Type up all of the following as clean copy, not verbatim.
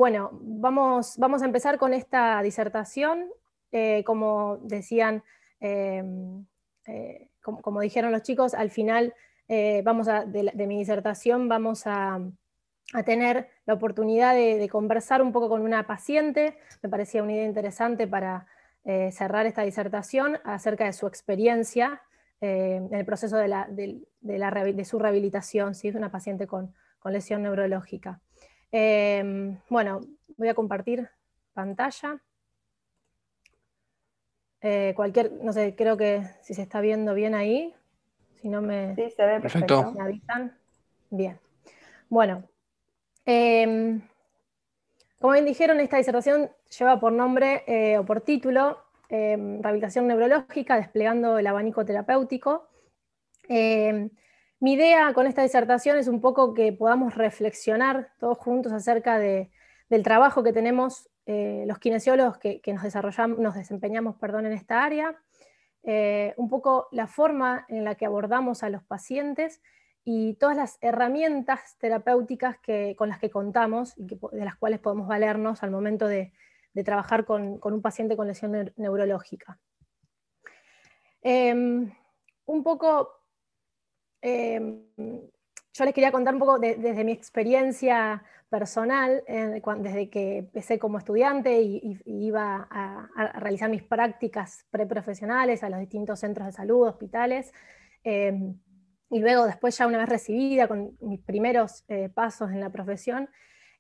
Bueno, vamos a empezar con esta disertación. Como decían, como dijeron los chicos, al final de mi disertación vamos a tener la oportunidad de conversar un poco con una paciente. Me parecía una idea interesante para cerrar esta disertación acerca de su experiencia en el proceso de su rehabilitación, ¿sí? Es una paciente con lesión neurológica. Bueno, voy a compartir pantalla. No sé, creo que si se está viendo bien ahí, si no Sí, se ve Perfecto. me perfecto. avisan. Bien. Bueno, como bien dijeron, esta disertación lleva por nombre o por título Rehabilitación neurológica, desplegando el abanico terapéutico. Mi idea con esta disertación es un poco que podamos reflexionar todos juntos acerca del trabajo que tenemos los kinesiólogos que nos desempeñamos en esta área, un poco la forma en la que abordamos a los pacientes y todas las herramientas terapéuticas con las que contamos y de las cuales podemos valernos al momento de trabajar con un paciente con lesión neurológica. Un poco yo les quería contar un poco desde mi experiencia personal, desde que empecé como estudiante y iba a realizar mis prácticas preprofesionales a los distintos centros de salud, hospitales, y luego después ya una vez recibida con mis primeros pasos en la profesión,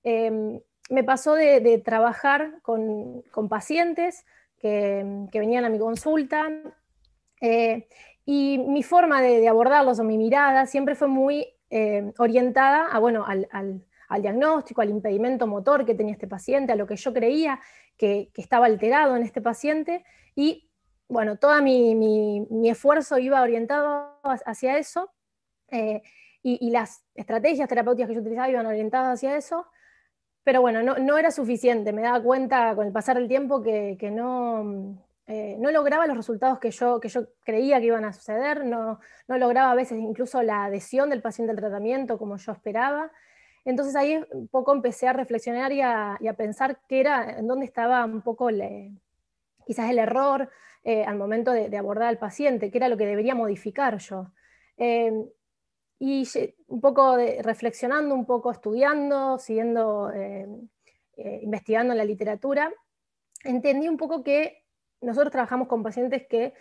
me pasó de trabajar con pacientes que venían a mi consulta, y mi forma de abordarlos o mi mirada siempre fue muy orientada al diagnóstico, al impedimento motor que tenía este paciente, a lo que yo creía que estaba alterado en este paciente, y bueno, todo mi esfuerzo iba orientado hacia eso, y las estrategias terapéuticas que yo utilizaba iban orientadas hacia eso, pero bueno, no era suficiente. Me daba cuenta con el pasar del tiempo que no lograba los resultados que yo creía que iban a suceder, no lograba a veces incluso la adhesión del paciente al tratamiento como yo esperaba. Entonces ahí un poco empecé a reflexionar y a pensar en dónde estaba un poco quizás el error al momento de abordar al paciente, qué era lo que debería modificar yo. Eh, y un poco reflexionando, un poco estudiando, siguiendo, investigando en la literatura, entendí un poco que nosotros trabajamos con pacientes que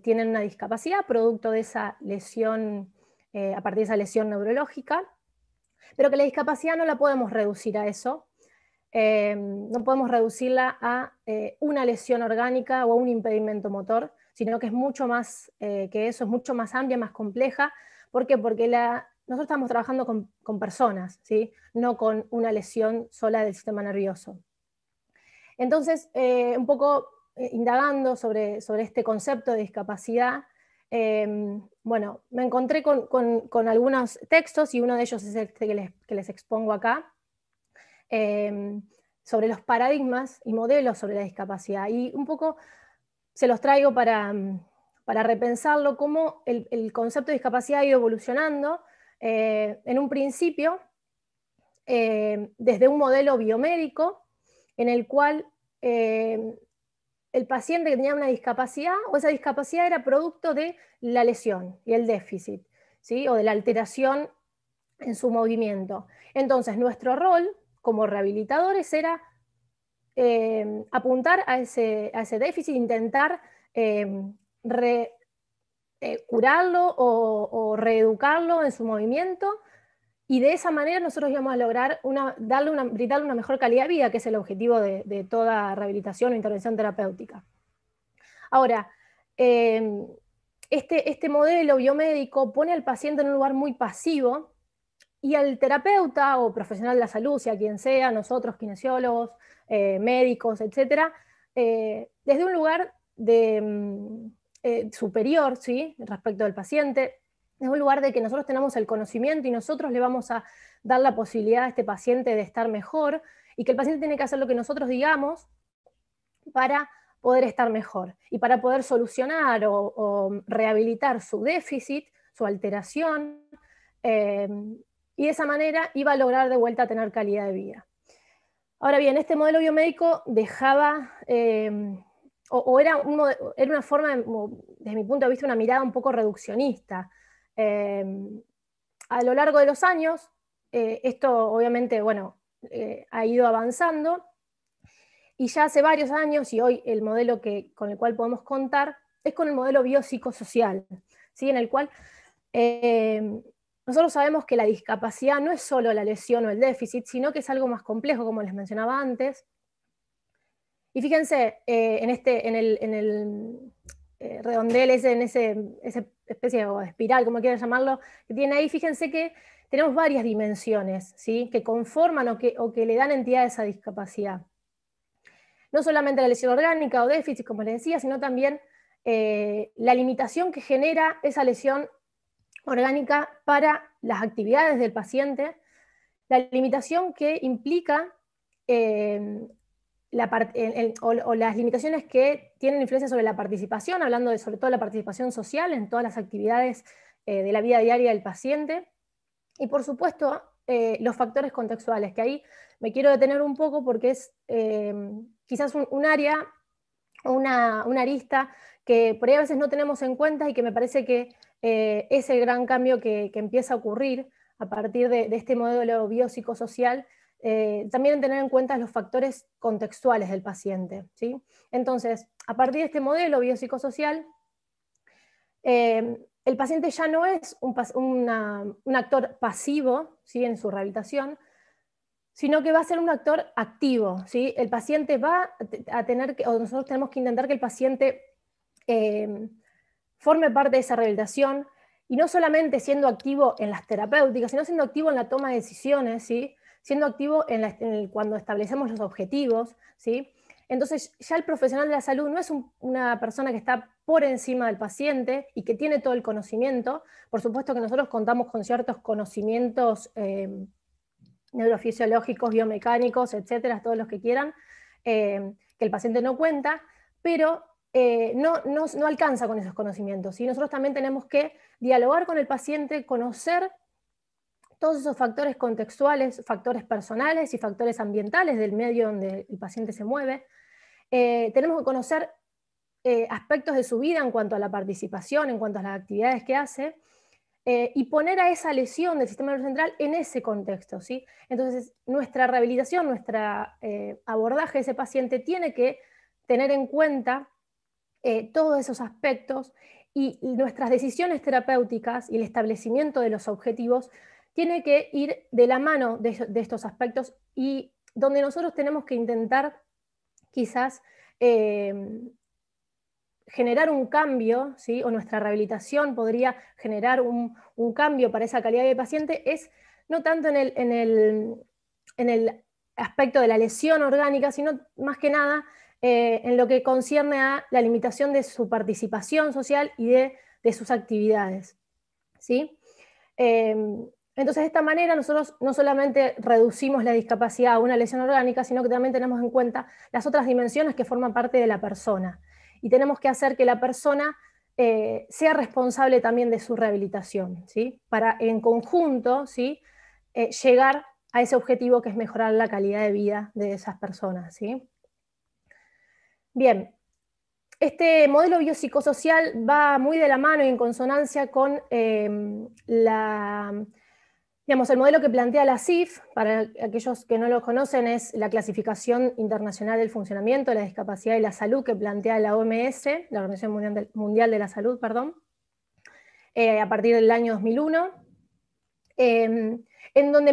tienen una discapacidad producto de esa lesión, a partir de esa lesión neurológica, pero que la discapacidad no la podemos reducir a eso. No podemos reducirla a una lesión orgánica o a un impedimento motor, sino que es mucho más que eso, es mucho más amplia, más compleja. ¿Por qué? Porque nosotros estamos trabajando con personas, ¿sí? No con una lesión sola del sistema nervioso. Entonces, un poco indagando sobre este concepto de discapacidad, bueno, me encontré con algunos textos, y uno de ellos es este que les expongo acá, sobre los paradigmas y modelos sobre la discapacidad. Y un poco se los traigo para repensarlo, cómo el concepto de discapacidad ha ido evolucionando. En un principio, desde un modelo biomédico en el cual el paciente que tenía una discapacidad, o esa discapacidad era producto de la lesión y el déficit, ¿sí? O de la alteración en su movimiento. Entonces, nuestro rol como rehabilitadores era apuntar a ese déficit, intentar curarlo o reeducarlo en su movimiento, y de esa manera nosotros íbamos a lograr brindarle una mejor calidad de vida, que es el objetivo de toda rehabilitación o intervención terapéutica. Ahora, este modelo biomédico pone al paciente en un lugar muy pasivo, y al terapeuta o profesional de la salud, sea quien sea, nosotros, kinesiólogos, médicos, etcétera, desde un lugar superior, ¿sí? Respecto del paciente, es un lugar de que nosotros tenemos el conocimiento y nosotros le vamos a dar la posibilidad a este paciente de estar mejor, y que el paciente tiene que hacer lo que nosotros digamos para poder estar mejor y para poder solucionar o rehabilitar su déficit, su alteración, y de esa manera iba a lograr de vuelta tener calidad de vida. Ahora bien, este modelo biomédico dejaba, o era una forma, desde mi punto de vista, una mirada un poco reduccionista. A lo largo de los años, esto obviamente, bueno, ha ido avanzando, y ya hace varios años, y hoy el modelo con el cual podemos contar, es con el modelo biopsicosocial, ¿sí? En el cual nosotros sabemos que la discapacidad no es solo la lesión o el déficit, sino que es algo más complejo, como les mencionaba antes. Y fíjense, en el redondel, en esa especie de espiral, como quieran llamarlo, que tiene ahí, fíjense que tenemos varias dimensiones, ¿sí? Que conforman o que le dan entidad a esa discapacidad. No solamente la lesión orgánica o déficit, como les decía, sino también la limitación que genera esa lesión orgánica para las actividades del paciente, la limitación que implica o las limitaciones que tienen influencia sobre la participación, hablando sobre todo la participación social en todas las actividades de la vida diaria del paciente, y por supuesto los factores contextuales, que ahí me quiero detener un poco porque es quizás un área o una arista que por ahí a veces no tenemos en cuenta y que me parece que es el gran cambio que empieza a ocurrir a partir de este modelo biopsicosocial, también tener en cuenta los factores contextuales del paciente, ¿sí? Entonces, a partir de este modelo biopsicosocial, el paciente ya no es un actor pasivo, ¿sí? En su rehabilitación, sino que va a ser un actor activo, ¿sí? El paciente va a tener que, o nosotros tenemos que intentar que el paciente forme parte de esa rehabilitación, y no solamente siendo activo en las terapéuticas, sino siendo activo en la toma de decisiones, ¿sí? Siendo activo cuando establecemos los objetivos, ¿sí? Entonces ya el profesional de la salud no es una persona que está por encima del paciente y que tiene todo el conocimiento. Por supuesto que nosotros contamos con ciertos conocimientos neurofisiológicos, biomecánicos, etcétera, todos los que quieran, que el paciente no cuenta, pero no alcanza con esos conocimientos, ¿sí? Nosotros también tenemos que dialogar con el paciente, conocer todos esos factores contextuales, factores personales y factores ambientales del medio donde el paciente se mueve. Tenemos que conocer aspectos de su vida en cuanto a la participación, en cuanto a las actividades que hace, y poner a esa lesión del sistema nervioso central en ese contexto, ¿sí? Entonces, nuestra rehabilitación, nuestro abordaje de ese paciente tiene que tener en cuenta todos esos aspectos, y nuestras decisiones terapéuticas y el establecimiento de los objetivos tiene que ir de la mano de estos aspectos, y donde nosotros tenemos que intentar quizás generar un cambio, ¿sí? O nuestra rehabilitación podría generar un cambio para esa calidad de paciente, es no tanto en el aspecto de la lesión orgánica, sino más que nada en lo que concierne a la limitación de su participación social y de sus actividades, ¿sí? Entonces, de esta manera nosotros no solamente reducimos la discapacidad a una lesión orgánica, sino que también tenemos en cuenta las otras dimensiones que forman parte de la persona. Y tenemos que hacer que la persona sea responsable también de su rehabilitación, ¿sí? Para en conjunto, ¿sí? Llegar a ese objetivo, que es mejorar la calidad de vida de esas personas, ¿sí? Bien, este modelo biopsicosocial va muy de la mano y en consonancia con digamos, el modelo que plantea la CIF. Para aquellos que no lo conocen, es la Clasificación Internacional del Funcionamiento de la Discapacidad y la Salud, que plantea la OMS, la Organización Mundial de la Salud, perdón, a partir del año 2001, en donde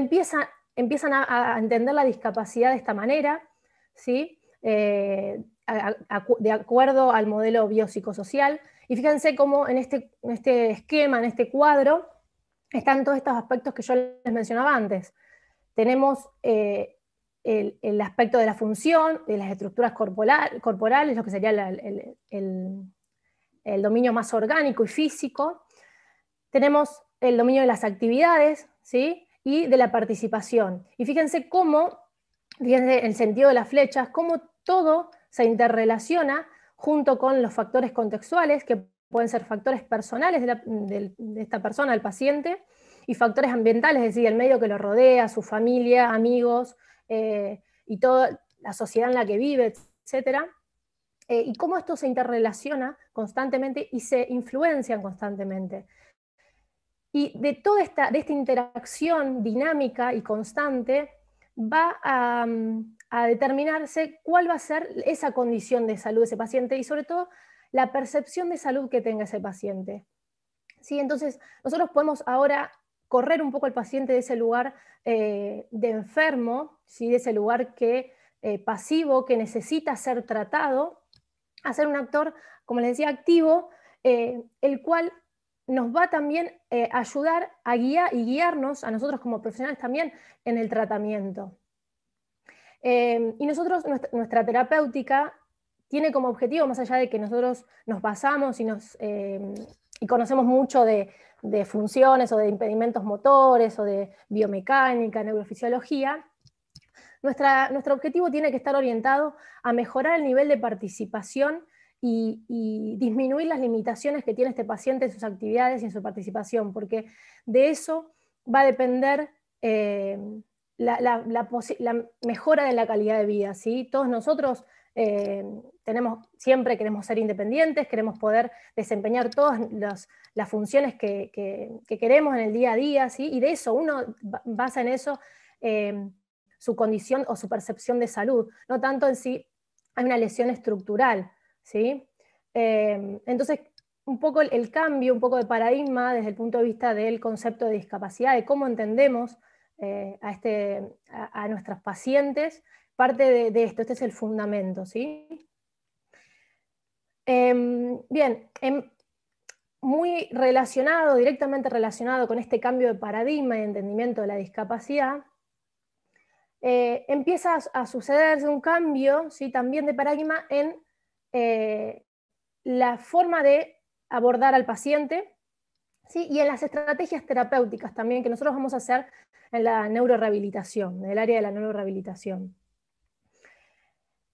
empiezan a entender la discapacidad de esta manera, ¿sí? De acuerdo al modelo biopsicosocial. Y fíjense cómo en este esquema, en este cuadro, están todos estos aspectos que yo les mencionaba antes. Tenemos el aspecto de la función, de las estructuras corporales, lo que sería el dominio más orgánico y físico. Tenemos el dominio de las actividades, ¿sí? Y de la participación. Y fíjense cómo, fíjense el sentido de las flechas, cómo todo se interrelaciona junto con los factores contextuales, que pueden ser factores personales de esta persona, del paciente, y factores ambientales, es decir, el medio que lo rodea, su familia, amigos, y toda la sociedad en la que vive, etcétera, y cómo esto se interrelaciona constantemente y se influencian constantemente. Y de toda esta interacción dinámica y constante va a determinarse cuál va a ser esa condición de salud de ese paciente y sobre todo la percepción de salud que tenga ese paciente. ¿Sí? Entonces, nosotros podemos ahora correr un poco al paciente de ese lugar de enfermo, ¿sí? De ese lugar pasivo, que necesita ser tratado, a ser un actor, como les decía, activo, el cual nos va también a ayudar a guiar y guiarnos a nosotros como profesionales también en el tratamiento. Y nosotros, nuestra terapéutica tiene como objetivo, más allá de que nosotros nos basamos y conocemos mucho de funciones o de impedimentos motores o de biomecánica, neurofisiología, nuestro objetivo tiene que estar orientado a mejorar el nivel de participación y disminuir las limitaciones que tiene este paciente en sus actividades y en su participación, porque de eso va a depender la mejora de la calidad de vida, ¿sí? Todos nosotros siempre queremos ser independientes, queremos poder desempeñar todas las funciones que queremos en el día a día, ¿sí? Y de eso uno basa en eso su condición o su percepción de salud, no tanto en sí hay una lesión estructural, ¿sí? Entonces, un poco el cambio, un poco de paradigma desde el punto de vista del concepto de discapacidad, de cómo entendemos a nuestros pacientes, parte de esto, este es el fundamento, ¿sí? Bien, muy relacionado, directamente relacionado con este cambio de paradigma y entendimiento de la discapacidad, empieza a sucederse un cambio, ¿sí? También de paradigma en la forma de abordar al paciente, ¿sí? Y en las estrategias terapéuticas también que nosotros vamos a hacer en la neurorehabilitación, en el área de la neurorehabilitación.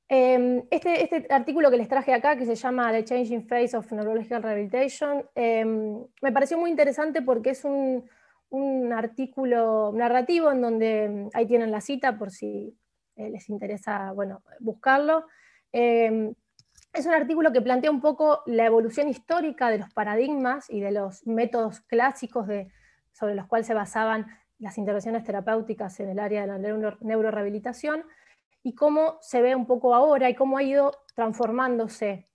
Este artículo que les traje acá, que se llama The Changing Phase of Neurological Rehabilitation, me pareció muy interesante porque es un artículo narrativo en donde ahí tienen la cita por si les interesa, bueno, buscarlo. Es un artículo que plantea un poco la evolución histórica de los paradigmas y de los métodos clásicos sobre los cuales se basaban las intervenciones terapéuticas en el área de la neurorehabilitación, y cómo se ve un poco ahora y cómo ha ido transformándose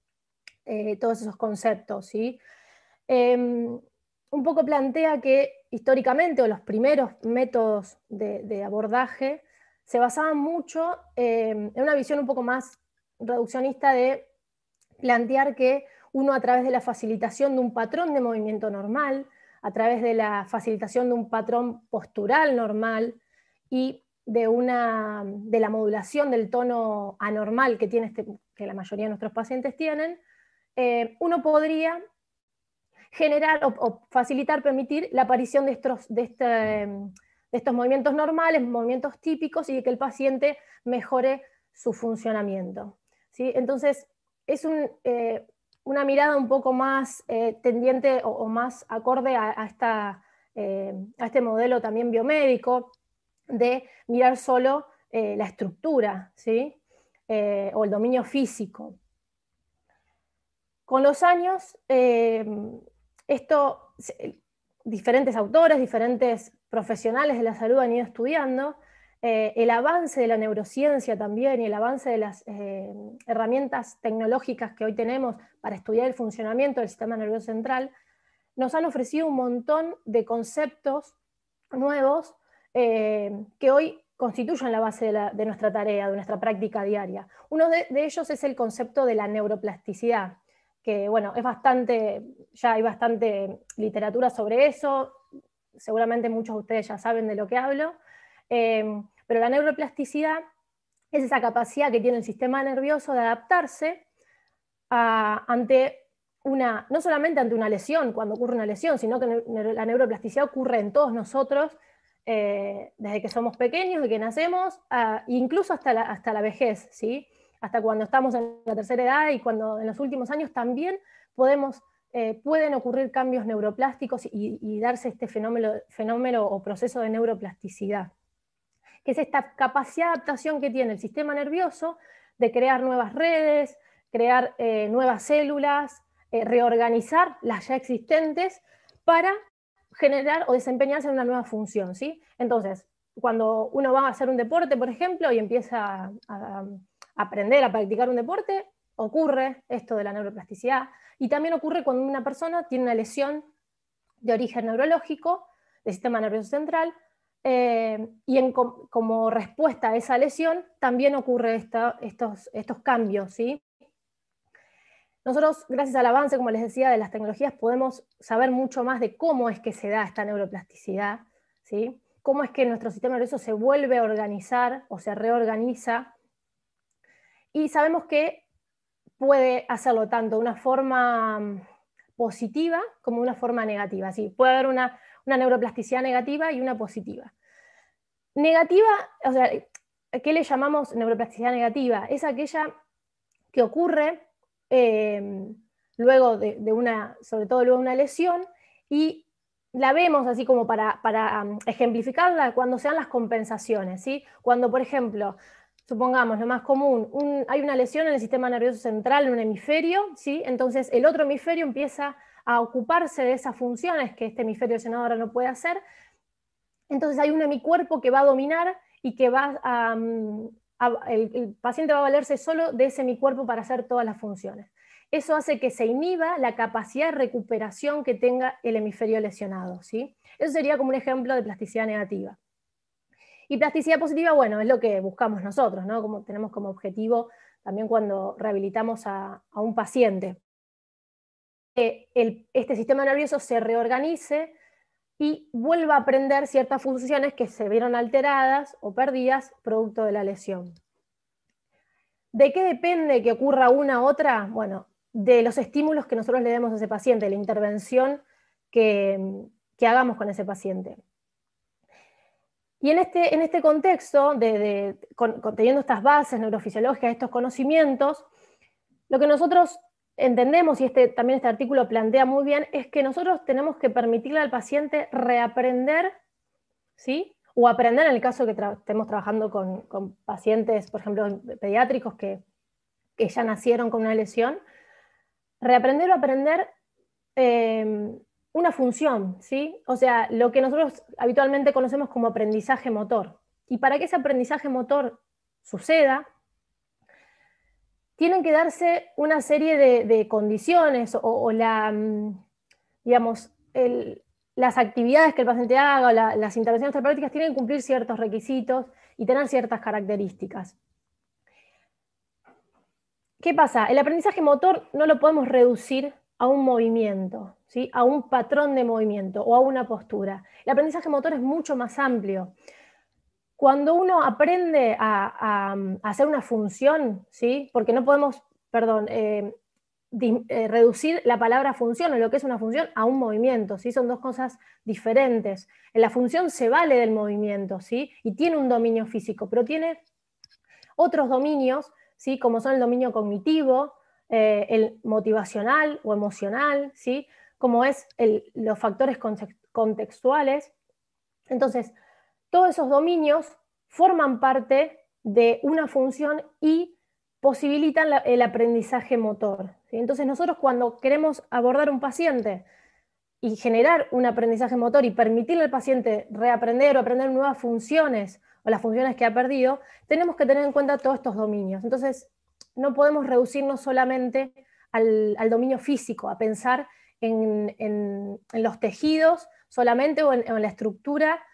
todos esos conceptos, ¿sí? Un poco plantea que históricamente, o los primeros métodos de abordaje, se basaban mucho en una visión un poco más reduccionista de plantear que uno, a través de la facilitación de un patrón de movimiento normal, a través de la facilitación de un patrón postural normal y de la modulación del tono anormal que que la mayoría de nuestros pacientes tienen, uno podría generar o facilitar, permitir la aparición de estos movimientos normales, movimientos típicos, y que el paciente mejore su funcionamiento, ¿sí? Entonces, es una mirada un poco más tendiente o más acorde a este modelo también biomédico, de mirar solo la estructura, ¿sí? O el dominio físico. Con los años, diferentes autores, diferentes profesionales de la salud han ido estudiando el avance de la neurociencia también y el avance de las herramientas tecnológicas que hoy tenemos para estudiar el funcionamiento del sistema nervioso central, nos han ofrecido un montón de conceptos nuevos que hoy constituyen la base de nuestra tarea, de nuestra práctica diaria. Uno de ellos es el concepto de la neuroplasticidad, que bueno, ya hay bastante literatura sobre eso, seguramente muchos de ustedes ya saben de lo que hablo, pero la neuroplasticidad es esa capacidad que tiene el sistema nervioso de adaptarse no solamente ante una lesión, cuando ocurre una lesión, sino que la neuroplasticidad ocurre en todos nosotros, desde que somos pequeños, desde que nacemos, incluso hasta la vejez, ¿sí? Hasta cuando estamos en la tercera edad y cuando en los últimos años también pueden ocurrir cambios neuroplásticos y darse este fenómeno o proceso de neuroplasticidad. que es esta capacidad de adaptación que tiene el sistema nervioso de crear nuevas redes, crear nuevas células, reorganizar las ya existentes para generar o desempeñarse en una nueva función, ¿sí? Entonces, cuando uno va a hacer un deporte, por ejemplo, y empieza a aprender a practicar un deporte, ocurre esto de la neuroplasticidad, y también ocurre cuando una persona tiene una lesión de origen neurológico del sistema nervioso central, y como respuesta a esa lesión también ocurre estos cambios, ¿sí? Nosotros, gracias al avance, como les decía, de las tecnologías, podemos saber mucho más de cómo es que se da esta neuroplasticidad, ¿sí? Cómo es que nuestro sistema nervioso se vuelve a organizar o se reorganiza, y sabemos que puede hacerlo tanto de una forma positiva como de una forma negativa. ¿Sí? Puede haber una neuroplasticidad negativa y una positiva. Negativa, o sea, ¿qué le llamamos neuroplasticidad negativa? Es aquella que ocurre luego sobre todo luego de una lesión, y la vemos así como para ejemplificarla cuando se dan las compensaciones, ¿sí? Cuando, por ejemplo, supongamos, lo más común, hay una lesión en el sistema nervioso central, en un hemisferio, ¿sí? Entonces el otro hemisferio empieza a ocuparse de esas funciones que este hemisferio lesionado ahora no puede hacer. Entonces hay un hemicuerpo que va a dominar y que va el paciente va a valerse solo de ese hemicuerpo para hacer todas las funciones. Eso hace que se inhiba la capacidad de recuperación que tenga el hemisferio lesionado, ¿sí? Eso sería como un ejemplo de plasticidad negativa. Y plasticidad positiva, bueno, es lo que buscamos nosotros, ¿no? Como tenemos como objetivo también cuando rehabilitamos a un paciente. Que este sistema nervioso se reorganice y vuelva a aprender ciertas funciones que se vieron alteradas o perdidas producto de la lesión. ¿De qué depende que ocurra una u otra? Bueno, de los estímulos que nosotros le demos a ese paciente, la intervención que hagamos con ese paciente. Y en este contexto, teniendo estas bases neurofisiológicas, estos conocimientos, lo que nosotros entendemos, y también este artículo plantea muy bien, es que nosotros tenemos que permitirle al paciente reaprender, ¿sí? O aprender en el caso de que estemos trabajando con pacientes, por ejemplo, pediátricos que ya nacieron con una lesión, reaprender o aprender una función, ¿sí? O sea, lo que nosotros habitualmente conocemos como aprendizaje motor. Y para que ese aprendizaje motor suceda, tienen que darse una serie de condiciones digamos, las actividades que el paciente haga o las intervenciones terapéuticas tienen que cumplir ciertos requisitos y tener ciertas características. ¿Qué pasa? El aprendizaje motor no lo podemos reducir a un movimiento, ¿sí? A un patrón de movimiento o a una postura. El aprendizaje motor es mucho más amplio. Cuando uno aprende a hacer una función, ¿sí? Porque no podemos, reducir la palabra función o lo que es una función a un movimiento, ¿sí? Son dos cosas diferentes. En la función se vale del movimiento, ¿sí? Y tiene un dominio físico, pero tiene otros dominios, ¿sí? Como son el dominio cognitivo, el motivacional o emocional, ¿sí? Como es los factores contextuales. Entonces, todos esos dominios forman parte de una función y posibilitan el aprendizaje motor, ¿sí? Entonces nosotros cuando queremos abordar un paciente y generar un aprendizaje motor y permitirle al paciente reaprender o aprender nuevas funciones o las funciones que ha perdido, tenemos que tener en cuenta todos estos dominios. Entonces no podemos reducirnos solamente al dominio físico, a pensar en los tejidos solamente o en la estructura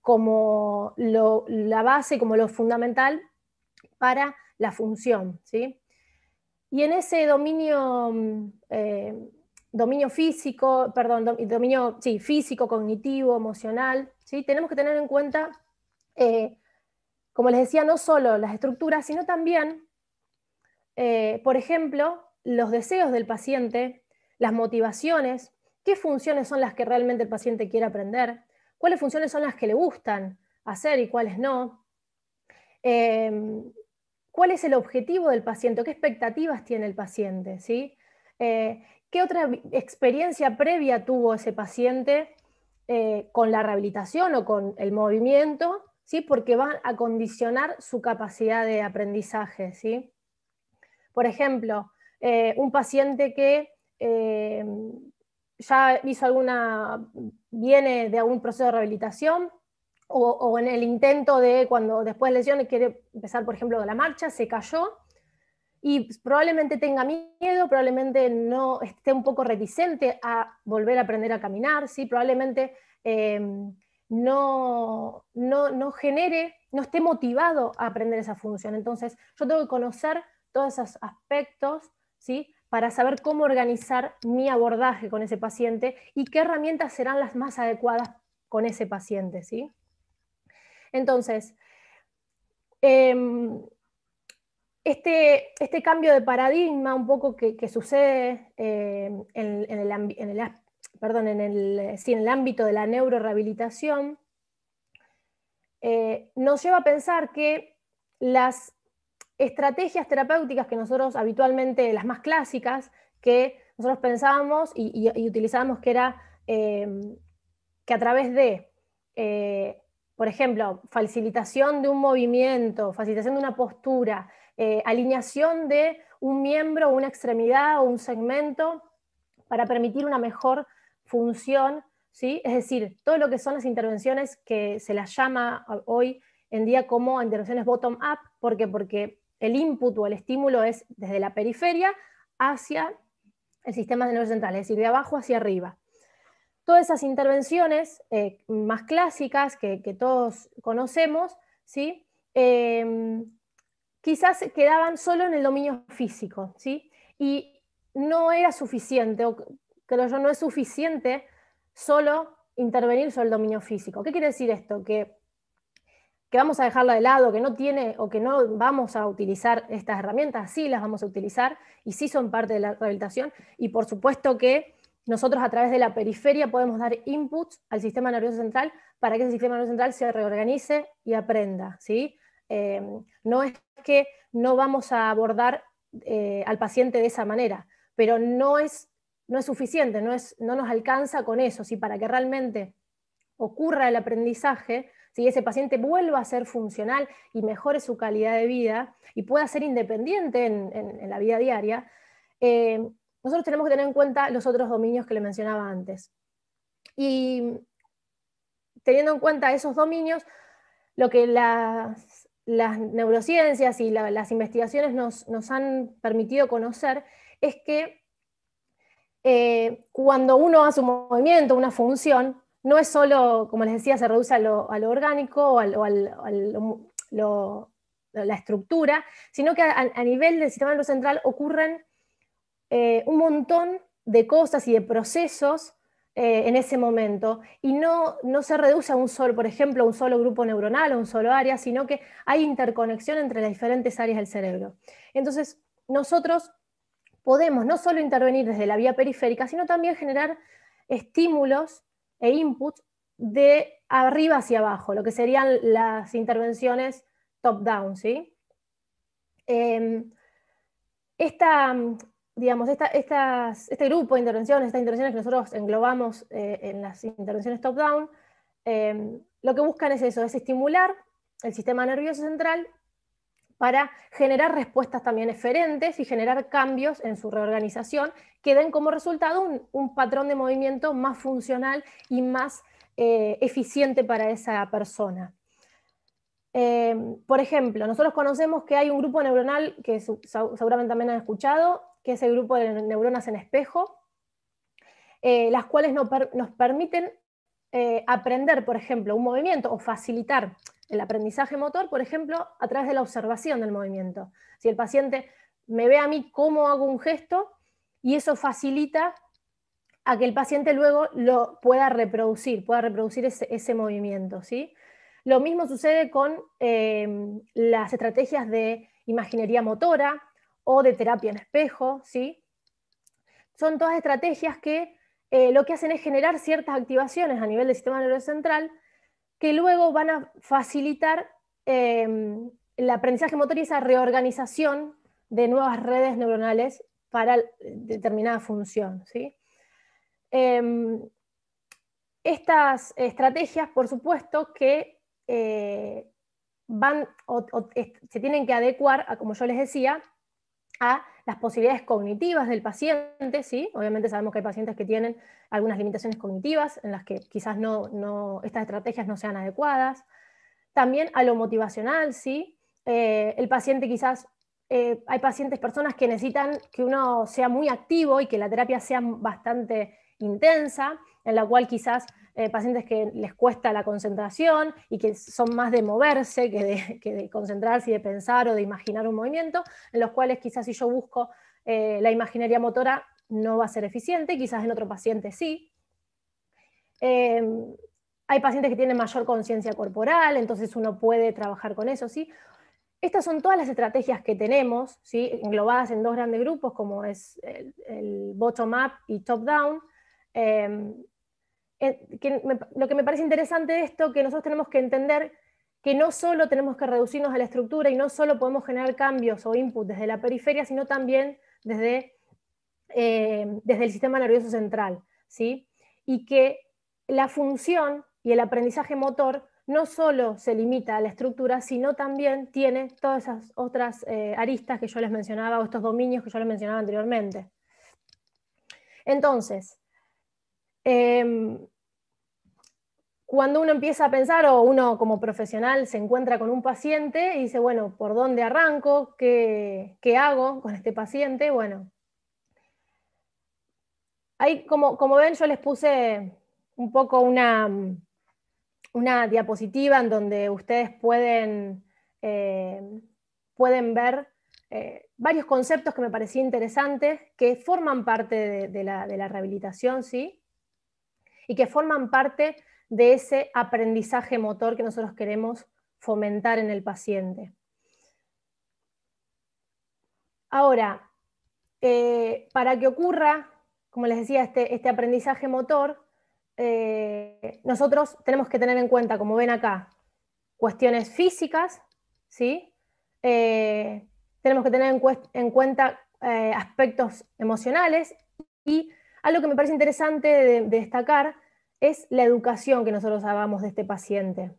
como la base, como lo fundamental para la función, ¿sí? Y en ese dominio físico, físico, cognitivo, emocional, ¿sí? Tenemos que tener en cuenta, como les decía, no solo las estructuras, sino también, por ejemplo, los deseos del paciente, las motivaciones, qué funciones son las que realmente el paciente quiere aprender, cuáles funciones son las que le gustan hacer y cuáles no. ¿Cuál es el objetivo del paciente? ¿Qué expectativas tiene el paciente? ¿Sí? ¿Qué otra experiencia previa tuvo ese paciente con la rehabilitación o con el movimiento? ¿sí? Porque van a condicionar su capacidad de aprendizaje, ¿sí? Por ejemplo, un paciente que ya viene de algún proceso de rehabilitación, o en el intento de cuando después de lesiones quiere empezar, por ejemplo, de la marcha, se cayó, y probablemente tenga miedo, probablemente no esté un poco reticente a volver a aprender a caminar, ¿sí? Probablemente no genere, no esté motivado a aprender esa función. Entonces, yo tengo que conocer todos esos aspectos, ¿sí? Para saber cómo organizar mi abordaje con ese paciente y qué herramientas serán las más adecuadas con ese paciente, ¿sí? Entonces, este cambio de paradigma un poco que sucede en el ámbito de la neurorehabilitación, nos lleva a pensar que las estrategias terapéuticas que nosotros habitualmente, las más clásicas, que nosotros pensábamos y utilizábamos, que era que a través de, por ejemplo, facilitación de un movimiento, facilitación de una postura, alineación de un miembro, una extremidad o un segmento para permitir una mejor función, ¿sí? Es decir, todo lo que son las intervenciones que se las llama hoy en día como intervenciones bottom-up. ¿Por qué? Porque el input o el estímulo es desde la periferia hacia el sistema nervioso central, es decir, de abajo hacia arriba. Todas esas intervenciones más clásicas que todos conocemos, ¿sí? Quizás quedaban solo en el dominio físico, ¿sí? Y no era suficiente, o creo yo, no es suficiente solo intervenir sobre el dominio físico. ¿Qué quiere decir esto? Que vamos a dejarla de lado, que no tiene o que no vamos a utilizar estas herramientas. Sí las vamos a utilizar y sí son parte de la rehabilitación, y por supuesto que nosotros a través de la periferia podemos dar inputs al sistema nervioso central para que ese sistema nervioso central se reorganice y aprenda, ¿sí? No es que no vamos a abordar al paciente de esa manera, pero no es suficiente, no nos alcanza con eso, ¿sí? Para que realmente ocurra el aprendizaje, si ese paciente vuelva a ser funcional y mejore su calidad de vida y pueda ser independiente en la vida diaria, nosotros tenemos que tener en cuenta los otros dominios que le mencionaba antes. Y teniendo en cuenta esos dominios, lo que las neurociencias y las investigaciones nos han permitido conocer es que cuando uno hace un movimiento, una función, no es solo, como les decía, se reduce a lo orgánico o a la estructura, sino que a nivel del sistema nervioso central ocurren un montón de cosas y de procesos en ese momento, y no se reduce a un solo, por ejemplo, a un solo grupo neuronal o un solo área, sino que hay interconexión entre las diferentes áreas del cerebro. Entonces, nosotros podemos no solo intervenir desde la vía periférica, sino también generar estímulos e inputs de arriba hacia abajo, lo que serían las intervenciones top-down, ¿sí? Este grupo de intervenciones, estas intervenciones que nosotros englobamos en las intervenciones top-down, lo que buscan es eso, es estimular el sistema nervioso central para generar respuestas también eferentes y generar cambios en su reorganización que den como resultado un patrón de movimiento más funcional y más eficiente para esa persona. Por ejemplo, nosotros conocemos que hay un grupo neuronal que seguramente también han escuchado, que es el grupo de neuronas en espejo, las cuales nos permiten aprender, por ejemplo, un movimiento o facilitar el aprendizaje motor, por ejemplo, a través de la observación del movimiento. Si el paciente me ve a mí cómo hago un gesto, y eso facilita a que el paciente luego lo pueda reproducir ese movimiento, ¿sí? Lo mismo sucede con las estrategias de imaginería motora o de terapia en espejo, ¿sí? Son todas estrategias que lo que hacen es generar ciertas activaciones a nivel del sistema nervioso central que luego van a facilitar el aprendizaje motor y esa reorganización de nuevas redes neuronales para determinada función, ¿sí? Estas estrategias, por supuesto, que se tienen que adecuar, como yo les decía, a las posibilidades cognitivas del paciente, ¿sí? Obviamente sabemos que hay pacientes que tienen algunas limitaciones cognitivas en las que quizás estas estrategias no sean adecuadas. También a lo motivacional, ¿sí? El paciente quizás, hay personas que necesitan que uno sea muy activo y que la terapia sea bastante intensa, en la cual quizás pacientes que les cuesta la concentración y que son más de moverse que de concentrarse y de pensar o de imaginar un movimiento, en los cuales quizás si yo busco la imaginería motora no va a ser eficiente, quizás en otro paciente sí. Hay pacientes que tienen mayor conciencia corporal, entonces uno puede trabajar con eso, ¿sí? Estas son todas las estrategias que tenemos, ¿sí? Englobadas en dos grandes grupos, como es el bottom-up y top-down. Lo que me parece interesante de esto, que nosotros tenemos que entender que no solo tenemos que reducirnos a la estructura y no solo podemos generar cambios o input desde la periferia, sino también desde el sistema nervioso central, ¿sí? Y que la función y el aprendizaje motor no solo se limita a la estructura, sino también tiene todas esas otras aristas que yo les mencionaba, o estos dominios que yo les mencionaba anteriormente. Entonces, cuando uno empieza a pensar, o uno como profesional se encuentra con un paciente y dice, bueno, ¿por dónde arranco? ¿Qué hago con este paciente? Bueno, ahí como ven yo les puse un poco una diapositiva en donde ustedes pueden ver varios conceptos que me parecían interesantes, que forman parte de la rehabilitación, ¿sí? Y que forman parte de ese aprendizaje motor que nosotros queremos fomentar en el paciente. Ahora, para que ocurra, como les decía, este aprendizaje motor, nosotros tenemos que tener en cuenta, como ven acá, cuestiones físicas, ¿sí? Tenemos que tener en cuenta aspectos emocionales, y algo que me parece interesante de destacar es la educación que nosotros hagamos de este paciente.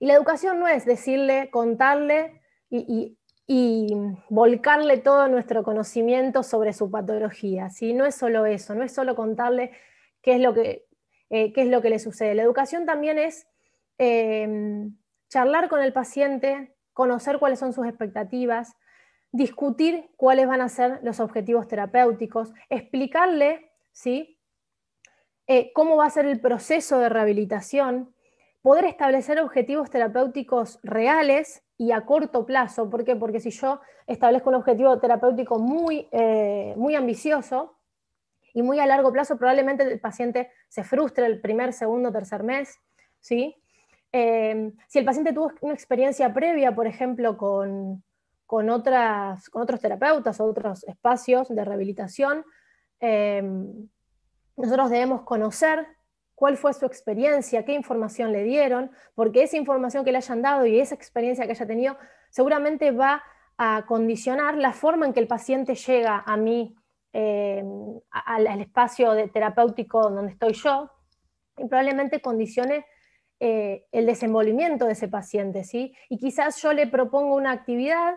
Y la educación no es decirle, contarle y volcarle todo nuestro conocimiento sobre su patología, ¿sí? No es solo eso, no es solo contarle qué es lo que le sucede. La educación también es charlar con el paciente, conocer cuáles son sus expectativas, discutir cuáles van a ser los objetivos terapéuticos, explicarle, ¿sí? Cómo va a ser el proceso de rehabilitación, poder establecer objetivos terapéuticos reales y a corto plazo. ¿Por qué? Porque si yo establezco un objetivo terapéutico muy ambicioso y muy a largo plazo, probablemente el paciente se frustre el primer, segundo, tercer mes, ¿sí? Si el paciente tuvo una experiencia previa, por ejemplo, con otros terapeutas o otros espacios de rehabilitación, nosotros debemos conocer cuál fue su experiencia, qué información le dieron, porque esa información que le hayan dado y esa experiencia que haya tenido seguramente va a condicionar la forma en que el paciente llega a mí, al espacio terapéutico donde estoy yo, y probablemente condicione el desenvolvimiento de ese paciente, ¿sí? Y quizás yo le propongo una actividad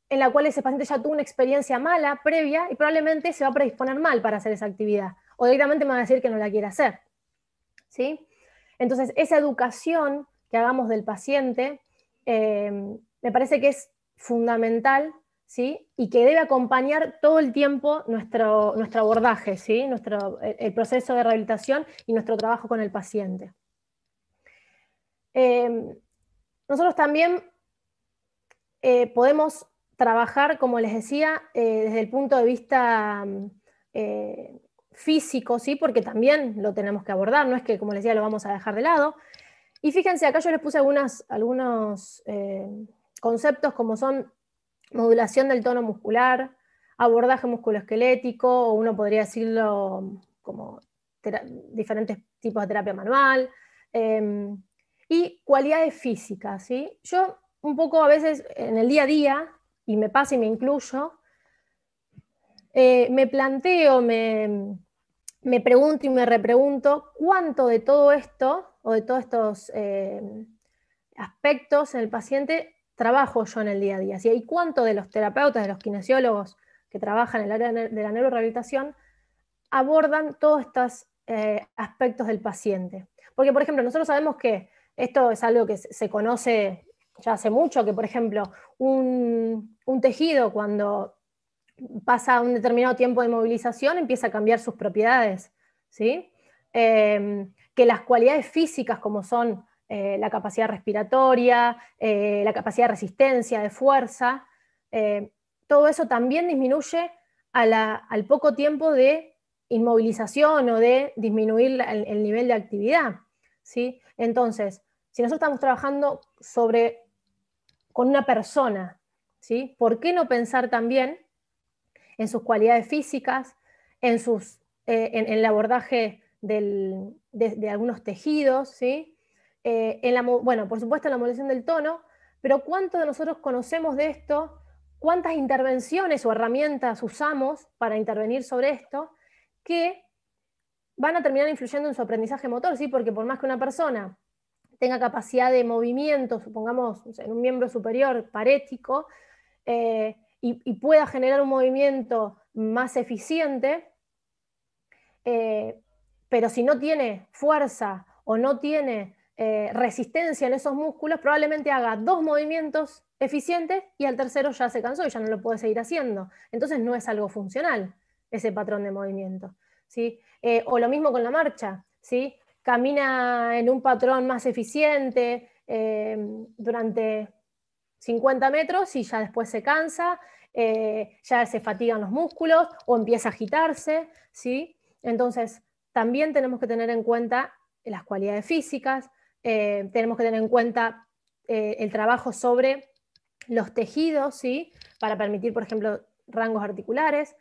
en la cual ese paciente ya tuvo una experiencia mala previa y probablemente se va a predisponer mal para hacer esa actividad, o directamente me va a decir que no la quiere hacer, ¿sí? Entonces, esa educación que hagamos del paciente me parece que es fundamental, ¿sí? Y que debe acompañar todo el tiempo nuestro abordaje, ¿sí? El proceso de rehabilitación y nuestro trabajo con el paciente. Nosotros también podemos trabajar, como les decía, desde el punto de vista físico, ¿sí? Porque también lo tenemos que abordar, no es que, como les decía, lo vamos a dejar de lado. Y fíjense, acá yo les puse algunos conceptos como son modulación del tono muscular, abordaje musculoesquelético, o uno podría decirlo como diferentes tipos de terapia manual, y cualidades físicas, ¿sí? Yo un poco a veces en el día a día, y me pasa y me incluyo, me planteo, me pregunto y me repregunto cuánto de todo esto o de todos estos aspectos en el paciente trabajo yo en el día a día? ¿Sí? ¿Y cuánto de los terapeutas, de los kinesiólogos que trabajan en el área de la neurorehabilitación abordan todos estos aspectos del paciente? Porque, por ejemplo, nosotros sabemos que esto es algo que se conoce ya hace mucho, que, por ejemplo, un tejido cuando pasa un determinado tiempo de movilización empieza a cambiar sus propiedades, ¿sí? Que las cualidades físicas, como son la capacidad respiratoria, la capacidad de resistencia, de fuerza, todo eso también disminuye al poco tiempo de inmovilización o de disminuir el nivel de actividad, ¿sí? Entonces, si nosotros estamos trabajando con una persona, ¿sí? ¿Por qué no pensar también en sus cualidades físicas, en el abordaje de algunos tejidos, ¿sí? Bueno, por supuesto, la modulación del tono, pero ¿cuánto de nosotros conocemos de esto? ¿Cuántas intervenciones o herramientas usamos para intervenir sobre esto que van a terminar influyendo en su aprendizaje motor? ¿Sí? Porque por más que una persona tenga capacidad de movimiento, supongamos en un miembro superior parético, y pueda generar un movimiento más eficiente, pero si no tiene fuerza o no tiene resistencia en esos músculos, probablemente haga 2 movimientos eficientes y al tercero ya se cansó y ya no lo puede seguir haciendo. Entonces no es algo funcional ese patrón de movimiento, ¿sí? O lo mismo con la marcha, ¿sí? Camina en un patrón más eficiente durante 50 metros y ya después se cansa, ya se fatigan los músculos o empieza a agitarse, ¿sí? Entonces, también tenemos que tener en cuenta las cualidades físicas, tenemos que tener en cuenta el trabajo sobre los tejidos, ¿sí? Para permitir, por ejemplo, rangos articulares.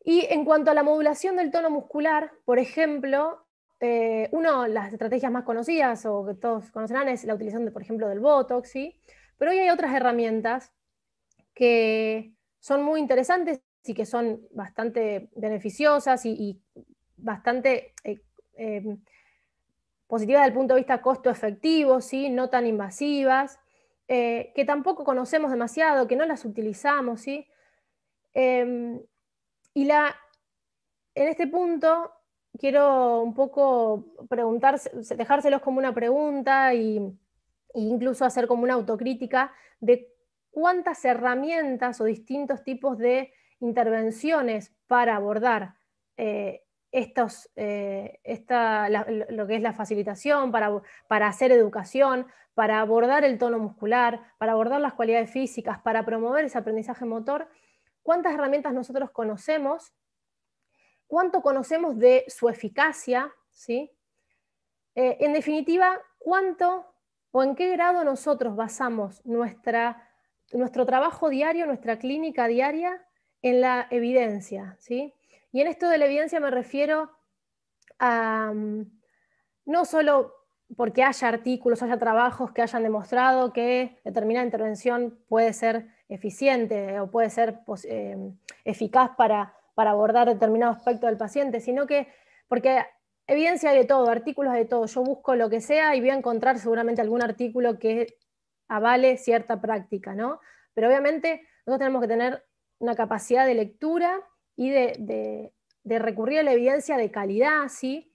Y en cuanto a la modulación del tono muscular, por ejemplo, las estrategias más conocidas o que todos conocerán es la utilización, por ejemplo, del Botox, ¿sí? Pero hoy hay otras herramientas que son muy interesantes y que son bastante beneficiosas y bastante positivas desde el punto de vista costo-efectivo, ¿sí? No tan invasivas, que tampoco conocemos demasiado, que no las utilizamos, ¿sí? Y en este punto quiero un poco dejárselos como una pregunta e incluso hacer como una autocrítica de cuántas herramientas o distintos tipos de intervenciones para abordar lo que es la facilitación, para hacer educación, para abordar el tono muscular, para abordar las cualidades físicas, para promover ese aprendizaje motor, cuántas herramientas nosotros conocemos, cuánto conocemos de su eficacia, ¿sí? En definitiva, cuánto o en qué grado nosotros basamos nuestro trabajo diario, nuestra clínica diaria en la evidencia, ¿sí? Y en esto de la evidencia me refiero a no solo porque haya artículos, haya trabajos que hayan demostrado que determinada intervención puede ser eficiente o puede ser eficaz para abordar determinado aspecto del paciente, sino que porque evidencia hay de todo, artículos hay de todo. Yo busco lo que sea y voy a encontrar seguramente algún artículo que avale cierta práctica, ¿no? Pero obviamente nosotros tenemos que tener una capacidad de lectura y de recurrir a la evidencia de calidad, ¿sí?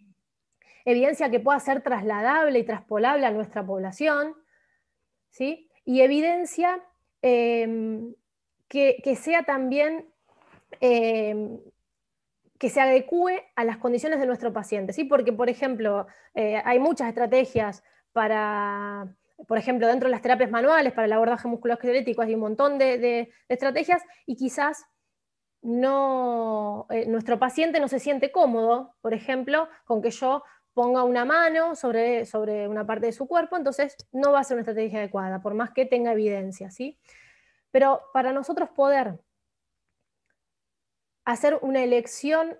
Evidencia que pueda ser trasladable y traspolable a nuestra población, ¿sí? Y evidencia que sea también que se adecue a las condiciones de nuestro paciente, ¿sí? Porque, por ejemplo, hay muchas estrategias para, por ejemplo, dentro de las terapias manuales, para el abordaje musculoesquelético, hay un montón de estrategias y quizás nuestro paciente no se siente cómodo, por ejemplo, con que yo ponga una mano sobre una parte de su cuerpo, entonces no va a ser una estrategia adecuada, por más que tenga evidencia, ¿sí? Pero para nosotros poder hacer una elección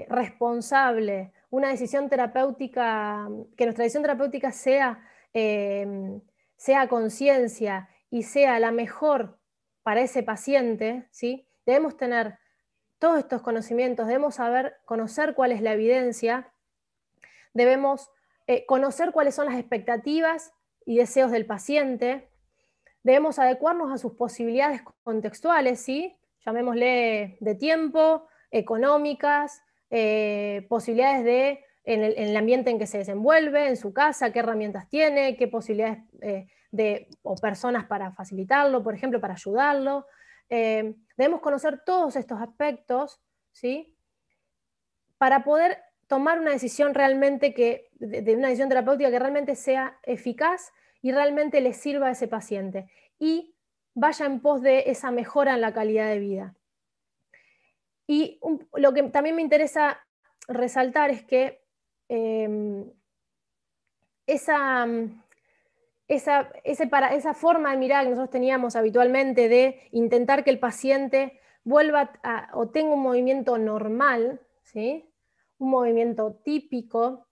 responsable, una decisión terapéutica, que nuestra decisión terapéutica sea conciencia y sea la mejor para ese paciente, ¿sí? Debemos tener todos estos conocimientos, debemos conocer cuál es la evidencia, debemos conocer cuáles son las expectativas y deseos del paciente. Debemos adecuarnos a sus posibilidades contextuales, ¿sí? Llamémosle de tiempo, económicas, posibilidades en el ambiente en que se desenvuelve, en su casa, qué herramientas tiene, qué posibilidades o personas para facilitarlo, por ejemplo, para ayudarlo. Debemos conocer todos estos aspectos, ¿sí? Para poder tomar una decisión realmente de una decisión terapéutica que realmente sea eficaz y realmente le sirva a ese paciente y vaya en pos de esa mejora en la calidad de vida. Y lo que también me interesa resaltar es que esa forma de mirar que nosotros teníamos habitualmente de intentar que el paciente vuelva o tenga un movimiento normal, ¿sí? Un movimiento típico,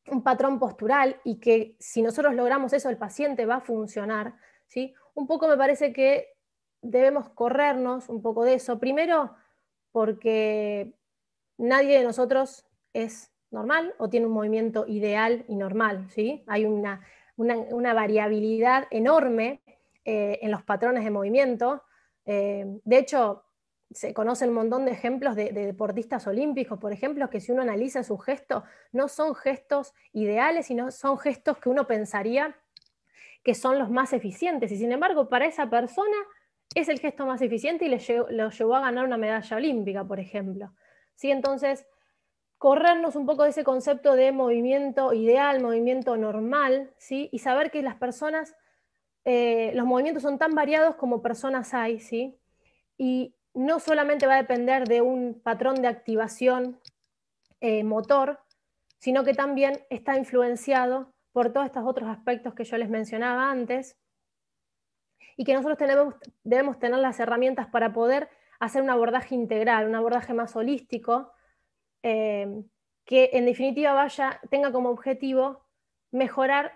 un patrón postural, y que si nosotros logramos eso, el paciente va a funcionar, ¿sí? Un poco me parece que debemos corrernos un poco de eso. Primero, porque nadie de nosotros es normal o tiene un movimiento ideal y normal, ¿sí? Hay una variabilidad enorme en los patrones de movimiento. De hecho, se conocen un montón de ejemplos de deportistas olímpicos, por ejemplo, que si uno analiza sus gestos, no son gestos ideales, sino son gestos que uno pensaría que son los más eficientes. Y sin embargo, para esa persona es el gesto más eficiente y lo llevó a ganar una medalla olímpica, por ejemplo. ¿Sí? Entonces, corrernos un poco de ese concepto de movimiento ideal, movimiento normal, ¿sí? Y saber que las personas, los movimientos son tan variados como personas hay, ¿sí? Y no solamente va a depender de un patrón de activación motor, sino que también está influenciado por todos estos otros aspectos que yo les mencionaba antes, y que nosotros debemos tener las herramientas para poder hacer un abordaje integral, un abordaje más holístico, que en definitiva tenga como objetivo mejorar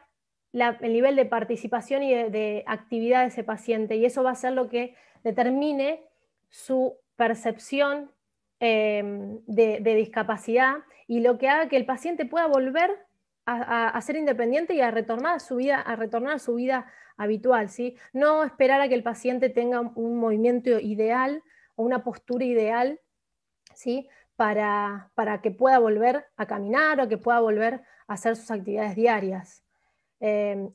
el nivel de participación y de actividad de ese paciente, y eso va a ser lo que determine su percepción de discapacidad, y lo que haga que el paciente pueda volver a ser independiente y a retornar a su vida habitual, ¿sí? No esperar a que el paciente tenga un movimiento ideal o una postura ideal, ¿sí? Para que pueda volver a caminar o que pueda volver a hacer sus actividades diarias.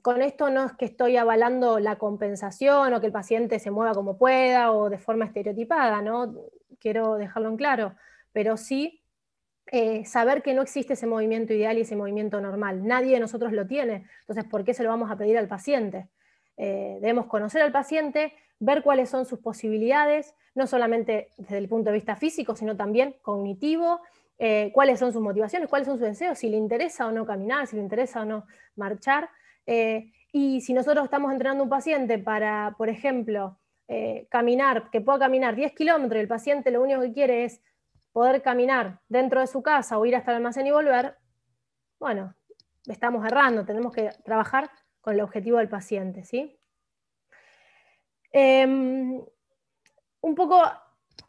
Con esto no es que estoy avalando la compensación o que el paciente se mueva como pueda o de forma estereotipada, ¿no? Quiero dejarlo en claro, pero sí saber que no existe ese movimiento ideal y ese movimiento normal. Nadie de nosotros lo tiene, entonces ¿por qué se lo vamos a pedir al paciente? Debemos conocer al paciente, ver cuáles son sus posibilidades, no solamente desde el punto de vista físico, sino también cognitivo, cuáles son sus motivaciones, cuáles son sus deseos, si le interesa o no caminar, si le interesa o no marchar. Y si nosotros estamos entrenando a un paciente para, por ejemplo, caminar, que pueda caminar 10 kilómetros, y el paciente lo único que quiere es poder caminar dentro de su casa o ir hasta el almacén y volver, bueno, estamos errando, tenemos que trabajar con el objetivo del paciente, ¿sí? Un poco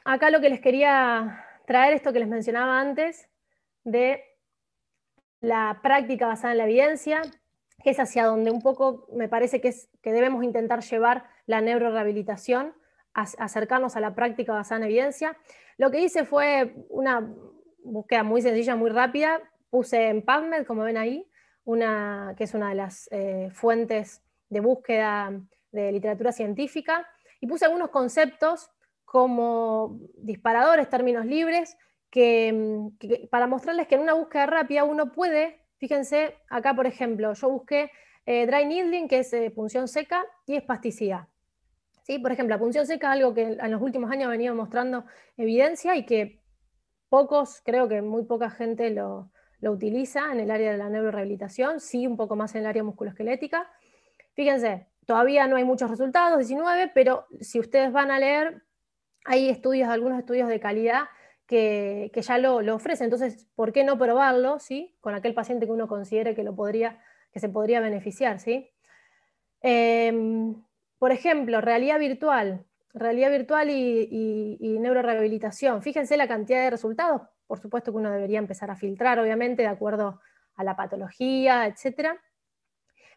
acá lo que les quería traer, esto que les mencionaba antes, de la práctica basada en la evidencia, que es hacia donde un poco me parece que debemos intentar llevar la neurorehabilitación, acercarnos a la práctica basada en evidencia. Lo que hice fue una búsqueda muy sencilla, muy rápida. Puse en PubMed, como ven ahí, que es una de las fuentes de búsqueda de literatura científica, y puse algunos conceptos como disparadores, términos libres, para mostrarles que en una búsqueda rápida uno puede, fíjense, acá por ejemplo, yo busqué dry needling, que es punción seca, y espasticidad. ¿Sí? Por ejemplo, la punción seca es algo que en los últimos años ha venido mostrando evidencia y que creo que muy poca gente lo utiliza en el área de la neurorehabilitación, sí un poco más en el área musculoesquelética. Fíjense, todavía no hay muchos resultados, 19, pero si ustedes van a leer, hay algunos estudios de calidad que ya lo ofrecen. Entonces, ¿por qué no probarlo, ¿sí? Con aquel paciente que uno considere que se podría beneficiar, ¿sí? Por ejemplo, realidad virtual y neurorehabilitación. Fíjense la cantidad de resultados. Por supuesto que uno debería empezar a filtrar, obviamente, de acuerdo a la patología, etc.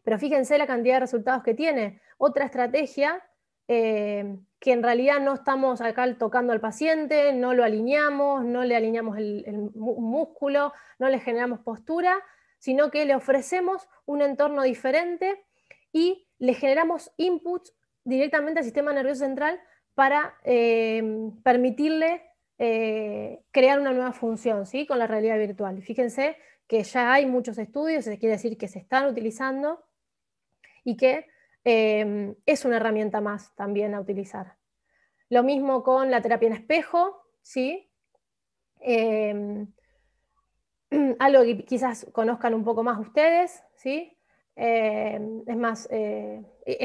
Pero fíjense la cantidad de resultados que tiene. Otra estrategia que en realidad no estamos acá tocando al paciente, no lo alineamos, no le alineamos el músculo, no le generamos postura, sino que le ofrecemos un entorno diferente y le generamos inputs directamente al sistema nervioso central para permitirle crear una nueva función, ¿sí? Con la realidad virtual. Fíjense que ya hay muchos estudios, eso quiere decir que se están utilizando y que es una herramienta más también a utilizar. Lo mismo con la terapia en espejo, ¿sí? Algo que quizás conozcan un poco más ustedes, ¿sí? Es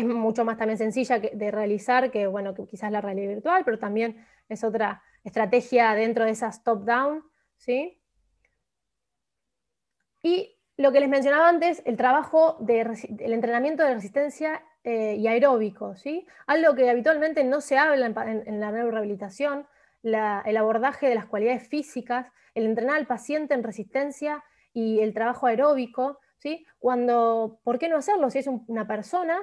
mucho más también sencilla de realizar que, bueno, que quizás la realidad virtual, pero también es otra estrategia dentro de esas top-down, ¿sí? Y lo que les mencionaba antes, el trabajo el entrenamiento de resistencia y aeróbico, ¿sí? Algo que habitualmente no se habla en la neurorehabilitación, el abordaje de las cualidades físicas, el entrenar al paciente en resistencia y el trabajo aeróbico, ¿sí? ¿Por qué no hacerlo si es una persona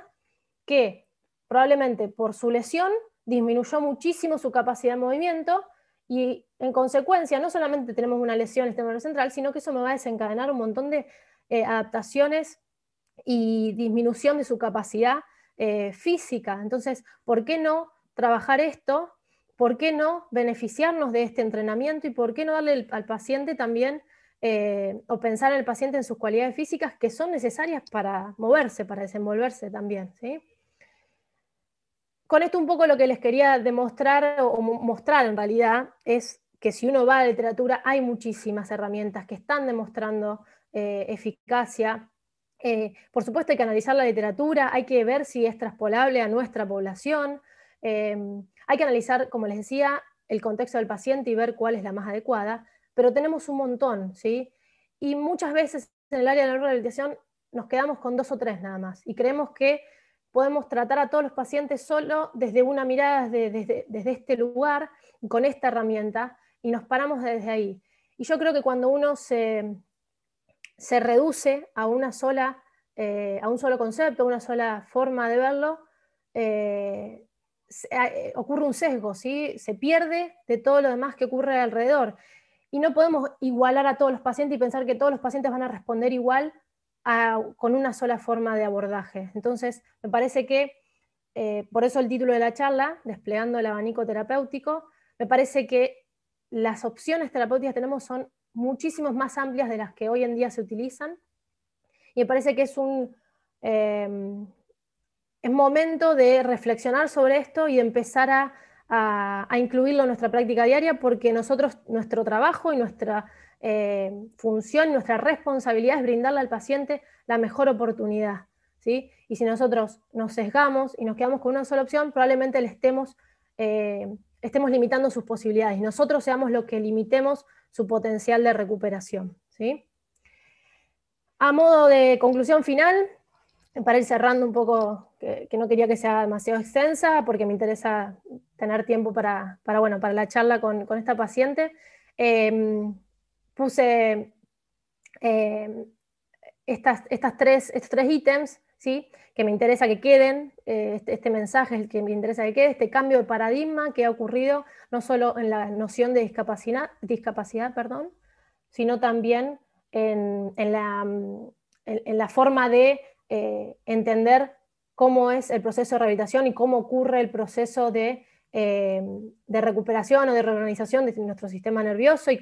que probablemente por su lesión disminuyó muchísimo su capacidad de movimiento y en consecuencia no solamente tenemos una lesión en el sistema nervioso central, sino que eso me va a desencadenar un montón de adaptaciones y disminución de su capacidad física? Entonces, ¿por qué no trabajar esto? ¿Por qué no beneficiarnos de este entrenamiento? ¿Y por qué no darle al paciente también, o pensar en el paciente en sus cualidades físicas que son necesarias para moverse, para desenvolverse también, ¿sí? Con esto un poco lo que les quería demostrar, o mostrar en realidad, es que si uno va a la literatura hay muchísimas herramientas que están demostrando eficacia. Por supuesto hay que analizar la literatura, hay que ver si es traspolable a nuestra población, hay que analizar, como les decía, el contexto del paciente y ver cuál es la más adecuada, pero tenemos un montón, ¿sí? Y muchas veces en el área de la rehabilitación nos quedamos con 2 o 3 nada más, y creemos que podemos tratar a todos los pacientes solo desde una mirada, desde este lugar, con esta herramienta, y nos paramos desde ahí. Y yo creo que cuando uno se reduce a una sola, a un solo concepto, a una sola forma de verlo, ocurre un sesgo, ¿sí? Se pierde de todo lo demás que ocurre alrededor. Y no podemos igualar a todos los pacientes y pensar que todos los pacientes van a responder igual con una sola forma de abordaje. Entonces, me parece que, por eso el título de la charla, Desplegando el abanico terapéutico, me parece que las opciones terapéuticas que tenemos son muchísimas más amplias de las que hoy en día se utilizan, y me parece que es momento de reflexionar sobre esto y de empezar a incluirlo en nuestra práctica diaria, porque nuestro trabajo y nuestra función, nuestra responsabilidad es brindarle al paciente la mejor oportunidad, ¿sí? Y si nosotros nos sesgamos y nos quedamos con una sola opción, probablemente estemos limitando sus posibilidades, y nosotros seamos los que limitemos su potencial de recuperación, ¿sí? A modo de conclusión final, para ir cerrando un poco, que no quería que sea demasiado extensa, porque me interesa tener tiempo para la charla con esta paciente, puse estos tres ítems, ¿sí? Que me interesa que queden, este mensaje es el que me interesa que quede, este cambio de paradigma que ha ocurrido no solo en la noción de discapacidad, sino también en la forma de entender cómo es el proceso de rehabilitación y cómo ocurre el proceso de recuperación o de reorganización de nuestro sistema nervioso, y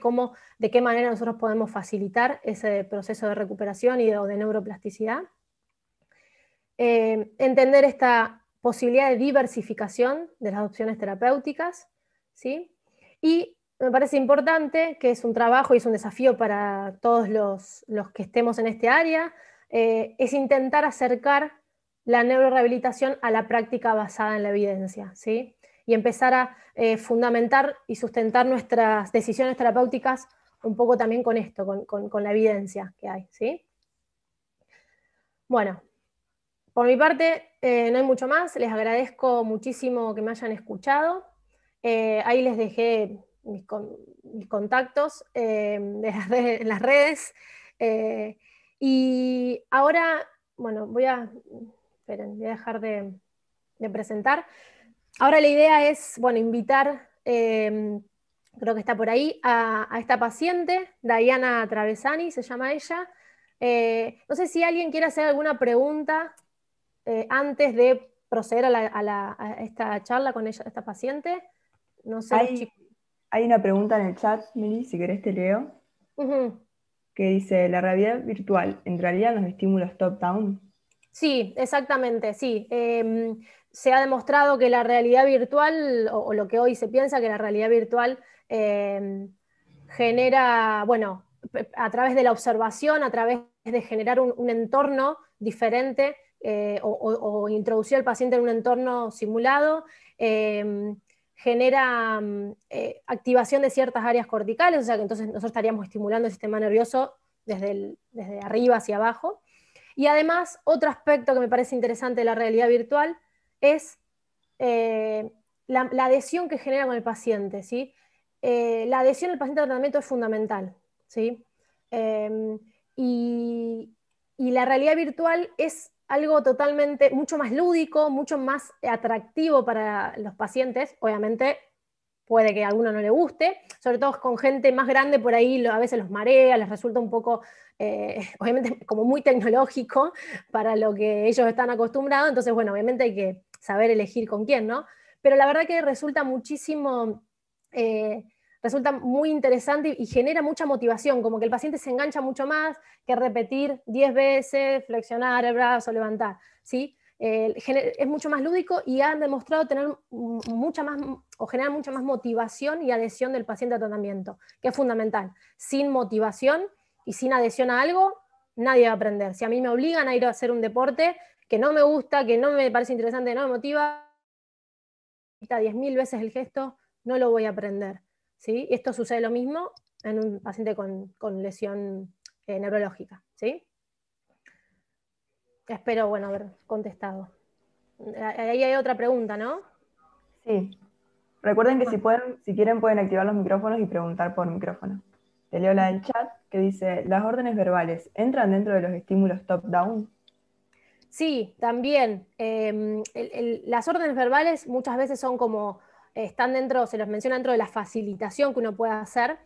de qué manera nosotros podemos facilitar ese proceso de recuperación o de neuroplasticidad. Entender esta posibilidad de diversificación de las opciones terapéuticas, ¿sí? Y me parece importante, que es un trabajo y es un desafío para todos los que estemos en este área, es intentar acercar la neurorehabilitación a la práctica basada en la evidencia, ¿sí? Y empezar a fundamentar y sustentar nuestras decisiones terapéuticas un poco también con esto, con la evidencia que hay, ¿sí? Bueno, por mi parte, no hay mucho más. Les agradezco muchísimo que me hayan escuchado. Ahí les dejé mis contactos en las redes. Y ahora, bueno, esperen, voy a dejar de presentar. Ahora la idea es, bueno, invitar, creo que está por ahí, a esta paciente, Diana Travesani, se llama ella. No sé si alguien quiere hacer alguna pregunta antes de proceder a esta charla con ella, esta paciente. No sé los Hay, chicos. hay una pregunta en el chat, Meli, si querés te leo, Ujú. que dice, ¿la realidad virtual entraría en los estímulos top-down? Sí, exactamente, sí. Se ha demostrado que la realidad virtual, o lo que hoy se piensa que la realidad virtual genera, bueno, a través de la observación, a través de generar un entorno diferente, o introducir al paciente en un entorno simulado, genera activación de ciertas áreas corticales, o sea que entonces nosotros estaríamos estimulando el sistema nervioso desde arriba hacia abajo. Y además, otro aspecto que me parece interesante de la realidad virtual es la adhesión que genera con el paciente, ¿sí? La adhesión al paciente al tratamiento es fundamental, ¿sí? Eh, y, y la realidad virtual es algo totalmente, mucho más lúdico, mucho más atractivo para los pacientes. Obviamente puede que a alguno no le guste, sobre todo con gente más grande por ahí a veces los marea, les resulta un poco, obviamente como muy tecnológico para lo que ellos están acostumbrados, entonces bueno, obviamente hay que saber elegir con quién, ¿no? Pero la verdad que eh, resulta muy interesante y genera mucha motivación, como que el paciente se engancha mucho más que repetir 10 veces, flexionar el brazo, levantar, ¿sí? Es mucho más lúdico y han demostrado tener mucha más, o generar mucha más motivación y adhesión del paciente al tratamiento, que es fundamental. Sin motivación y sin adhesión a algo, nadie va a aprender. Si a mí me obligan a ir a hacer un deporte que no me gusta, que no me parece interesante, no me motiva, 10.000 veces el gesto, no lo voy a aprender. ¿Sí? Esto sucede lo mismo en un paciente con lesión neurológica. ¿Sí? Espero, bueno, haber contestado. Ahí hay otra pregunta, ¿no? Sí, recuerden que si quieren pueden activar los micrófonos y preguntar por micrófono. Te leo la del chat que dice, ¿las órdenes verbales entran dentro de los estímulos top-down? Sí, también. Las órdenes verbales muchas veces son como, están dentro, se los menciona dentro de la facilitación que uno puede hacer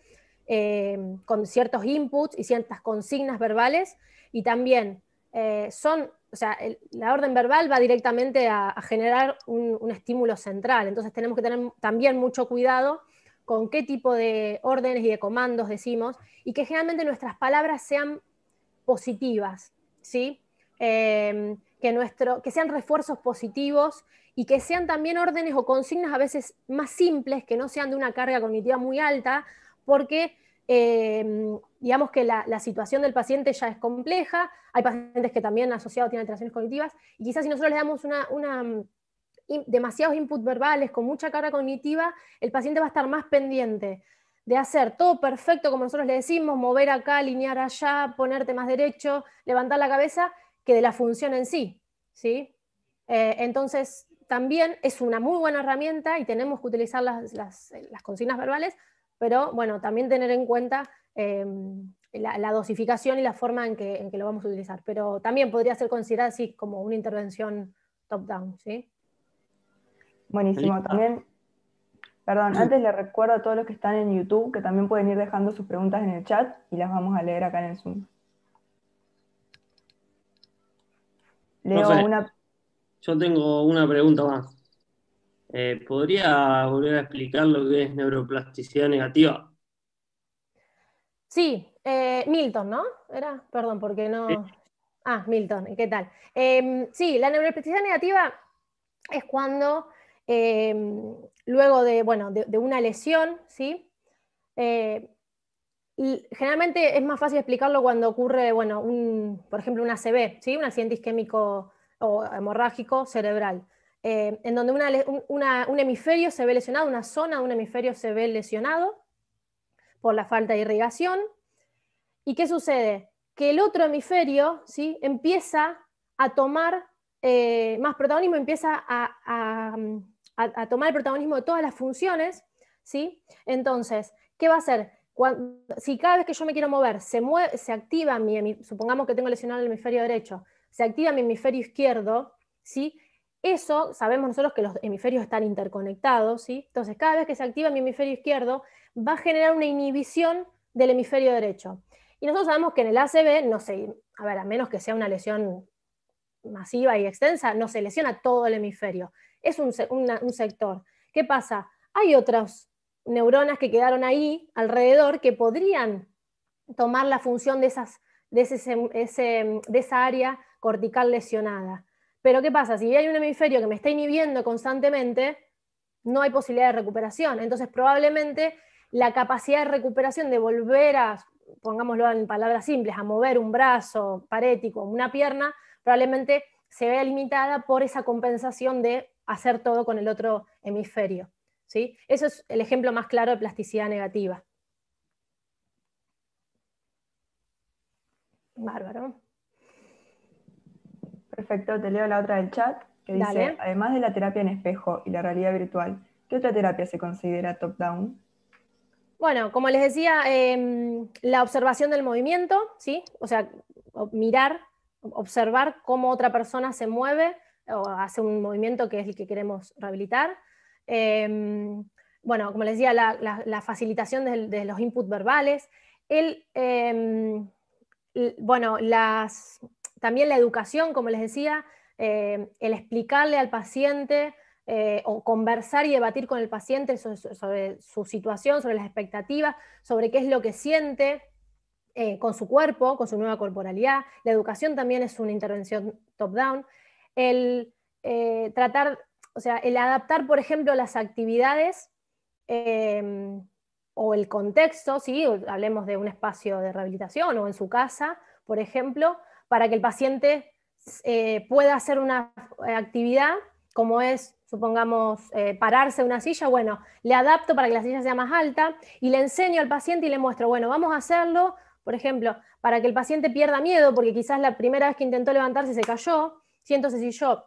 con ciertos inputs y ciertas consignas verbales, y también o sea, la orden verbal va directamente a generar un estímulo central, entonces tenemos que tener también mucho cuidado con qué tipo de órdenes y de comandos decimos, y que generalmente nuestras palabras sean positivas, ¿sí? Que sean refuerzos positivos y que sean también órdenes o consignas a veces más simples, que no sean de una carga cognitiva muy alta, porque digamos que la situación del paciente ya es compleja, hay pacientes que también asociados tienen alteraciones cognitivas, y quizás si nosotros le damos demasiados inputs verbales con mucha carga cognitiva, el paciente va a estar más pendiente de hacer todo perfecto como nosotros le decimos, mover acá, alinear allá, ponerte más derecho, levantar la cabeza, que de la función en sí. ¿Sí? Entonces, también es una muy buena herramienta y tenemos que utilizar las consignas verbales, pero bueno, también tener en cuenta la dosificación y la forma en que lo vamos a utilizar. Pero también podría ser considerada así como una intervención top-down. ¿Sí? Buenísimo. Melissa, También, perdón, antes les recuerdo a todos los que están en YouTube que también pueden ir dejando sus preguntas en el chat y las vamos a leer acá en el Zoom. Leo profe, una... yo tengo una pregunta más. ¿Podría volver a explicar lo que es neuroplasticidad negativa? Sí, Milton, ¿no? Era, perdón, porque Sí. no. Ah, Milton, ¿qué tal? Sí, la neuroplasticidad negativa es cuando luego bueno, de una lesión, ¿sí? Eh, y generalmente es más fácil explicarlo cuando ocurre, bueno, por ejemplo, un ACV, ¿sí? Un accidente isquémico o hemorrágico cerebral, en donde un hemisferio se ve lesionado, una zona de un hemisferio se ve lesionado por la falta de irrigación. ¿Y qué sucede? Que el otro hemisferio, ¿sí? Empieza a tomar más protagonismo, empieza a tomar el protagonismo de todas las funciones, ¿sí? Entonces, ¿qué va a hacer? si cada vez que yo me quiero mover se activa supongamos que tengo lesionado el hemisferio derecho, se activa mi hemisferio izquierdo, ¿sí? Eso, sabemos nosotros que los hemisferios están interconectados, ¿sí? Entonces, cada vez que se activa mi hemisferio izquierdo, va a generar una inhibición del hemisferio derecho. Y nosotros sabemos que en el ACV, no sé, a ver, a menos que sea una lesión masiva y extensa, no se lesiona todo el hemisferio, es un sector. ¿Qué pasa? Hay otras neuronas que quedaron ahí alrededor que podrían tomar la función de esa área cortical lesionada. Pero ¿qué pasa? Si hay un hemisferio que me está inhibiendo constantemente, no hay posibilidad de recuperación. Entonces, probablemente la capacidad de recuperación de volver a, pongámoslo en palabras simples, a mover un brazo parético, una pierna, probablemente se vea limitada por esa compensación de hacer todo con el otro hemisferio, ¿sí? Eso es el ejemplo más claro de plasticidad negativa. Bárbaro. Perfecto, te leo la otra del chat, que dice, Dale. además de la terapia en espejo y la realidad virtual, ¿qué otra terapia se considera top-down? Bueno, como les decía, la observación del movimiento, ¿sí? O sea, mirar, observar cómo otra persona se mueve o hace un movimiento que es el que queremos rehabilitar. Bueno, como les decía, la facilitación de los inputs verbales. Bueno, también la educación, como les decía, el explicarle al paciente o conversar y debatir con el paciente sobre su situación, sobre las expectativas, sobre qué es lo que siente con su cuerpo, con su nueva corporalidad. La educación también es una intervención top-down. Tratar, o sea, el adaptar, por ejemplo, las actividades o el contexto, ¿sí? Hablemos de un espacio de rehabilitación o en su casa, por ejemplo, para que el paciente pueda hacer una actividad como es, supongamos, pararse en una silla. Bueno, le adapto para que la silla sea más alta y le enseño al paciente y le muestro, bueno, vamos a hacerlo, por ejemplo, para que el paciente pierda miedo, porque quizás la primera vez que intentó levantarse se cayó, ¿sí? Entonces si yo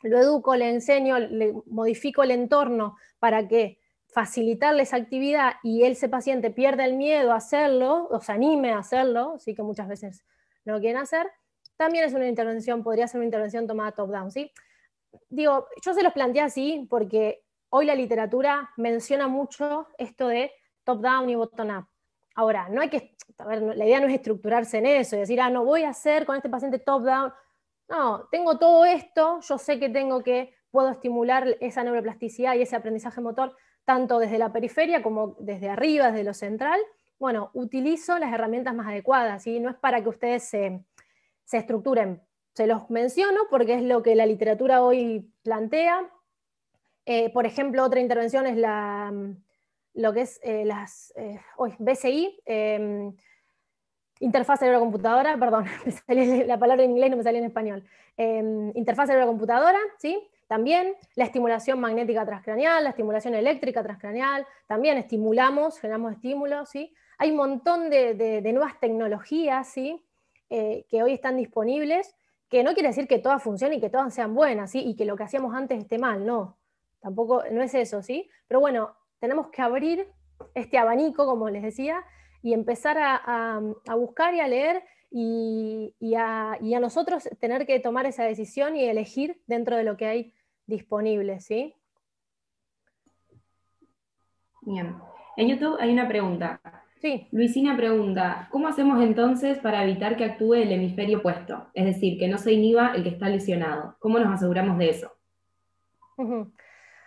lo educo, le enseño, le modifico el entorno para que facilitarle esa actividad y ese paciente pierda el miedo a hacerlo, o se anime a hacerlo, sí, que muchas veces no lo quieren hacer, también es una intervención, podría ser una intervención tomada top-down, ¿sí? Digo, yo se los planteé así porque hoy la literatura menciona mucho esto de top-down y bottom-up. Ahora, no hay que, a ver, la idea no es estructurarse en eso y decir, no voy a hacer con este paciente top-down. No, tengo todo esto, yo sé que puedo estimular esa neuroplasticidad y ese aprendizaje motor tanto desde la periferia como desde arriba, desde lo central. Bueno, utilizo las herramientas más adecuadas, ¿sí? No es para que ustedes se estructuren. Se los menciono porque es lo que la literatura hoy plantea. Por ejemplo, otra intervención es lo que es las BCI, interfaz cerebro-computadora, perdón, la palabra en inglés no me salió en español. Interfaz cerebro-computadora, ¿sí? También la estimulación magnética transcraneal, la estimulación eléctrica transcraneal, también generamos estímulos, ¿sí? Hay un montón de nuevas tecnologías, ¿sí? Que hoy están disponibles, que no quiere decir que todas funcionen y que todas sean buenas, ¿sí? Y que lo que hacíamos antes esté mal, no. Tampoco, no es eso, ¿sí? Pero bueno, tenemos que abrir este abanico, como les decía, y empezar a buscar y a leer y a nosotros tener que tomar esa decisión y elegir dentro de lo que hay disponible, ¿sí? Bien. En YouTube hay una pregunta. Sí. Luisina pregunta, ¿cómo hacemos entonces para evitar que actúe el hemisferio opuesto? Es decir, que no se inhiba el que está lesionado. ¿Cómo nos aseguramos de eso?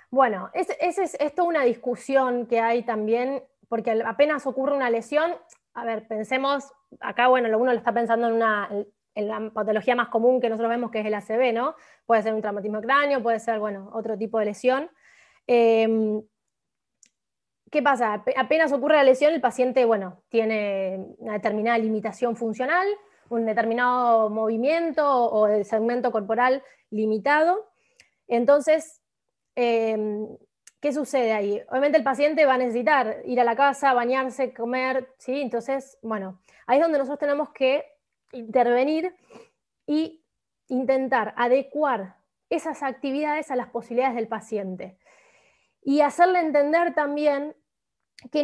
Bueno, es toda una discusión que hay también, porque apenas ocurre una lesión, a ver, pensemos, acá, bueno, uno lo está pensando en la patología más común que nosotros vemos, que es el ACV, ¿no? Puede ser un traumatismo de cráneo, puede ser, bueno, otro tipo de lesión. ¿Qué pasa? Apenas ocurre la lesión, el paciente, bueno, tiene una determinada limitación funcional, un determinado movimiento o el segmento corporal limitado. Entonces, ¿qué sucede ahí? Obviamente el paciente va a necesitar ir a la casa, bañarse, comer, ¿sí? Entonces, bueno, ahí es donde nosotros tenemos que intervenir y intentar adecuar esas actividades a las posibilidades del paciente. Y hacerle entender también que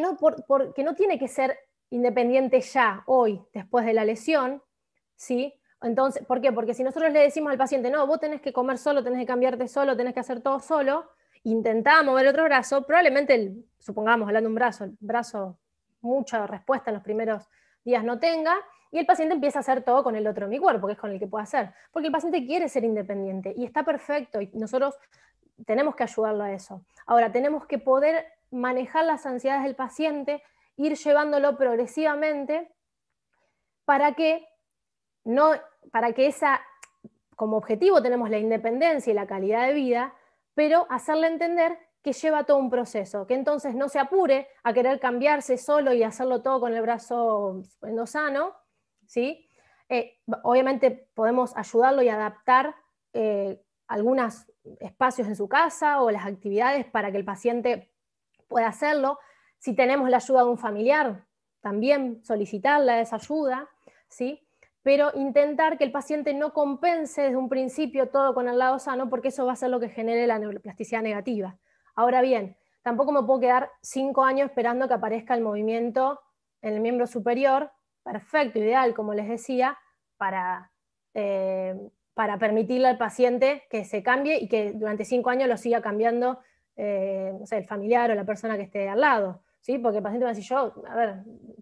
no tiene que ser independiente ya, hoy, después de la lesión, ¿sí? Entonces, ¿por qué? Porque si nosotros le decimos al paciente, no, vos tenés que comer solo, tenés que cambiarte solo, tenés que hacer todo solo, intentaba mover el otro brazo, probablemente, supongamos, hablando de el brazo mucha respuesta en los primeros días no tenga, y el paciente empieza a hacer todo con el otro de mi cuerpo, que es con el que puede hacer, porque el paciente quiere ser independiente, y está perfecto, y nosotros tenemos que ayudarlo a eso. Ahora, tenemos que poder manejar las ansiedades del paciente, ir llevándolo progresivamente para que no, para que como objetivo tenemos la independencia y la calidad de vida, pero hacerle entender que lleva todo un proceso, que entonces no se apure a querer cambiarse solo y hacerlo todo con el brazo endosano, ¿sí? Obviamente podemos ayudarlo y adaptar algunos espacios en su casa o las actividades para que el paciente pueda hacerlo. Si tenemos la ayuda de un familiar, también solicitarle esa ayuda, ¿sí? Pero intentar que el paciente no compense desde un principio todo con el lado sano, porque eso va a ser lo que genere la neuroplasticidad negativa. Ahora bien, tampoco me puedo quedar 5 años esperando que aparezca el movimiento en el miembro superior, perfecto, ideal, como les decía, para permitirle al paciente que se cambie y que durante 5 años lo siga cambiando no sé, el familiar o la persona que esté al lado, ¿sí? Porque el paciente va a decir, yo, a ver,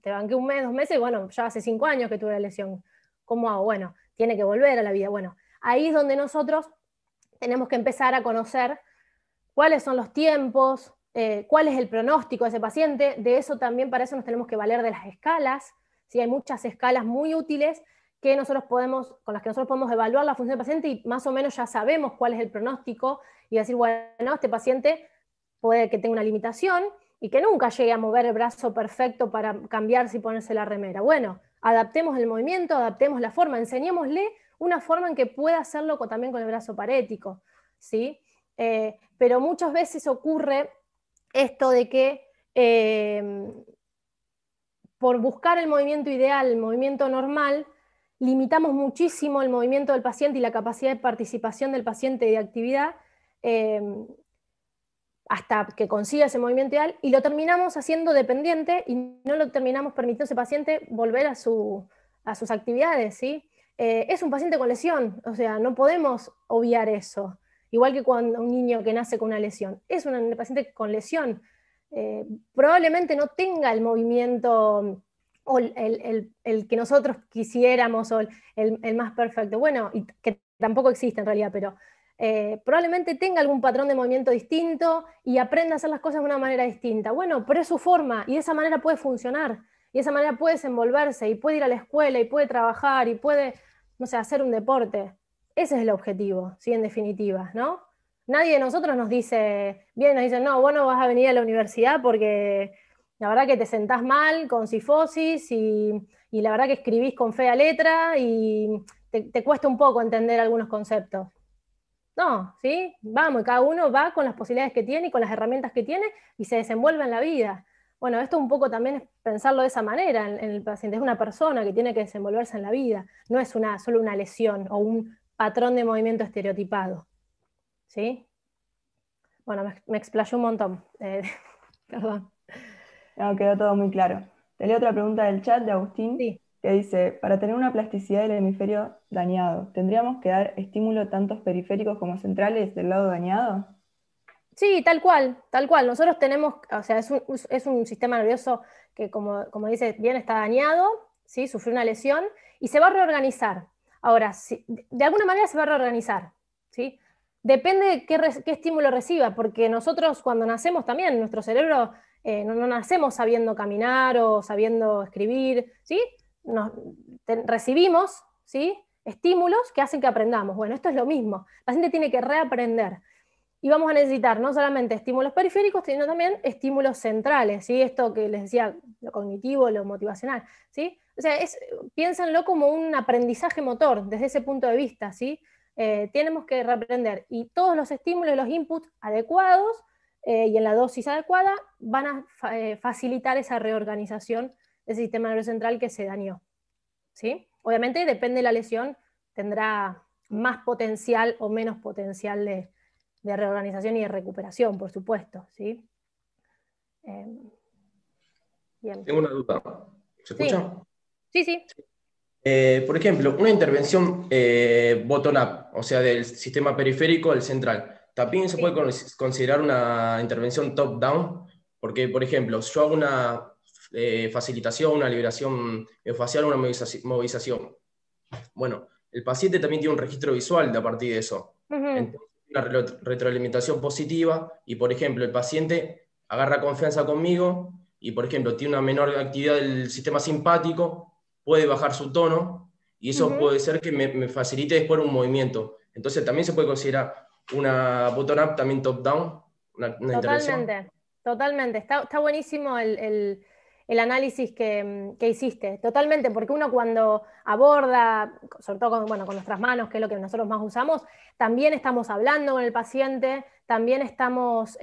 te banqué 1 mes, 2 meses, y bueno, ya hace 5 años que tuve la lesión. ¿Cómo hago? Bueno, tiene que volver a la vida. Bueno, ahí es donde nosotros tenemos que empezar a conocer cuáles son los tiempos, cuál es el pronóstico de ese paciente. De eso también, para eso nos tenemos que valer de las escalas. ¿Sí? Hay muchas escalas muy útiles con las que nosotros podemos evaluar la función del paciente y más o menos ya sabemos cuál es el pronóstico y decir, bueno, este paciente puede que tenga una limitación y que nunca llegue a mover el brazo perfecto para cambiarse y ponerse la remera. Bueno, adaptemos el movimiento, adaptemos la forma, enseñémosle una forma en que pueda hacerlo también con el brazo parético, ¿sí? Pero muchas veces ocurre esto de que por buscar el movimiento ideal, el movimiento normal, limitamos muchísimo el movimiento del paciente y la capacidad de participación del paciente y de actividad hasta que consiga ese movimiento ideal, y lo terminamos haciendo dependiente y no lo terminamos permitiendo a ese paciente volver a sus actividades, ¿sí? Es un paciente con lesión, o sea, no podemos obviar eso. Igual que cuando un niño que nace con una lesión. Es un paciente con lesión. Probablemente no tenga el movimiento o el que nosotros quisiéramos o el más perfecto. Bueno, y que tampoco existe en realidad, pero probablemente tenga algún patrón de movimiento distinto y aprenda a hacer las cosas de una manera distinta. Bueno, pero es su forma y de esa manera puede funcionar y de esa manera puede desenvolverse y puede ir a la escuela y puede trabajar y puede, no sé, hacer un deporte. Ese es el objetivo, ¿sí? En definitiva, ¿no? Nadie de nosotros nos dice, nos dice, no, vos no vas a venir a la universidad porque la verdad que te sentás mal con cifosis y la verdad que escribís con fea letra y te cuesta un poco entender algunos conceptos. No, ¿sí? Vamos, y cada uno va con las posibilidades que tiene y con las herramientas que tiene y se desenvuelve en la vida. Bueno, esto un poco también es pensarlo de esa manera en el paciente. Es una persona que tiene que desenvolverse en la vida, no es solo una lesión o un patrón de movimiento estereotipado. ¿Sí? Bueno, me explayó un montón. Perdón. No, quedó todo muy claro. Te leo otra pregunta del chat de Agustín, Sí. que dice, para tener una plasticidad del hemisferio dañado, ¿tendríamos que dar estímulo tanto periféricos como centrales del lado dañado? Sí, tal cual, tal cual. Nosotros tenemos, o sea, es un sistema nervioso que, como dice bien, está dañado, ¿sí? Sufrió una lesión y se va a reorganizar. Ahora, de alguna manera se va a reorganizar, ¿sí? Depende de qué estímulo reciba, porque nosotros cuando nacemos también, nuestro cerebro no nacemos sabiendo caminar o sabiendo escribir, ¿sí? Recibimos, ¿sí? Estímulos que hacen que aprendamos. Bueno, esto es lo mismo. El paciente tiene que reaprender. Y vamos a necesitar no solamente estímulos periféricos, sino también estímulos centrales, ¿sí? Esto que les decía, lo cognitivo, lo motivacional, ¿sí? O sea, piénsenlo como un aprendizaje motor, desde ese punto de vista, ¿sí? Tenemos que reaprender, y todos los estímulos, los inputs adecuados y en la dosis adecuada van a facilitar esa reorganización del sistema nervioso central que se dañó, ¿sí? Obviamente depende de la lesión, tendrá más potencial o menos potencial de reorganización y de recuperación, por supuesto, ¿sí? Bien. Tengo una duda. ¿Se Sí. escucha? Sí, sí. Por ejemplo, una intervención bottom-up, o sea, del sistema periférico al central, ¿también se Sí. puede considerar una intervención top-down? Porque, por ejemplo, yo hago una facilitación, una liberación facial, una movilización. Bueno, el paciente también tiene un registro visual de a partir de eso. Ujú. Entonces, una retroalimentación positiva y, por ejemplo, el paciente agarra confianza conmigo y, por ejemplo, tiene una menor actividad del sistema simpático, puede bajar su tono y eso Ujú. puede ser que me facilite después un movimiento. Entonces, también se puede considerar una bottom-up, también top-down, una intervención. Totalmente, totalmente. Está buenísimo el análisis que hiciste, totalmente, porque uno cuando aborda, sobre todo con, bueno, con nuestras manos, que es lo que nosotros más usamos, también estamos hablando con el paciente, también estamos,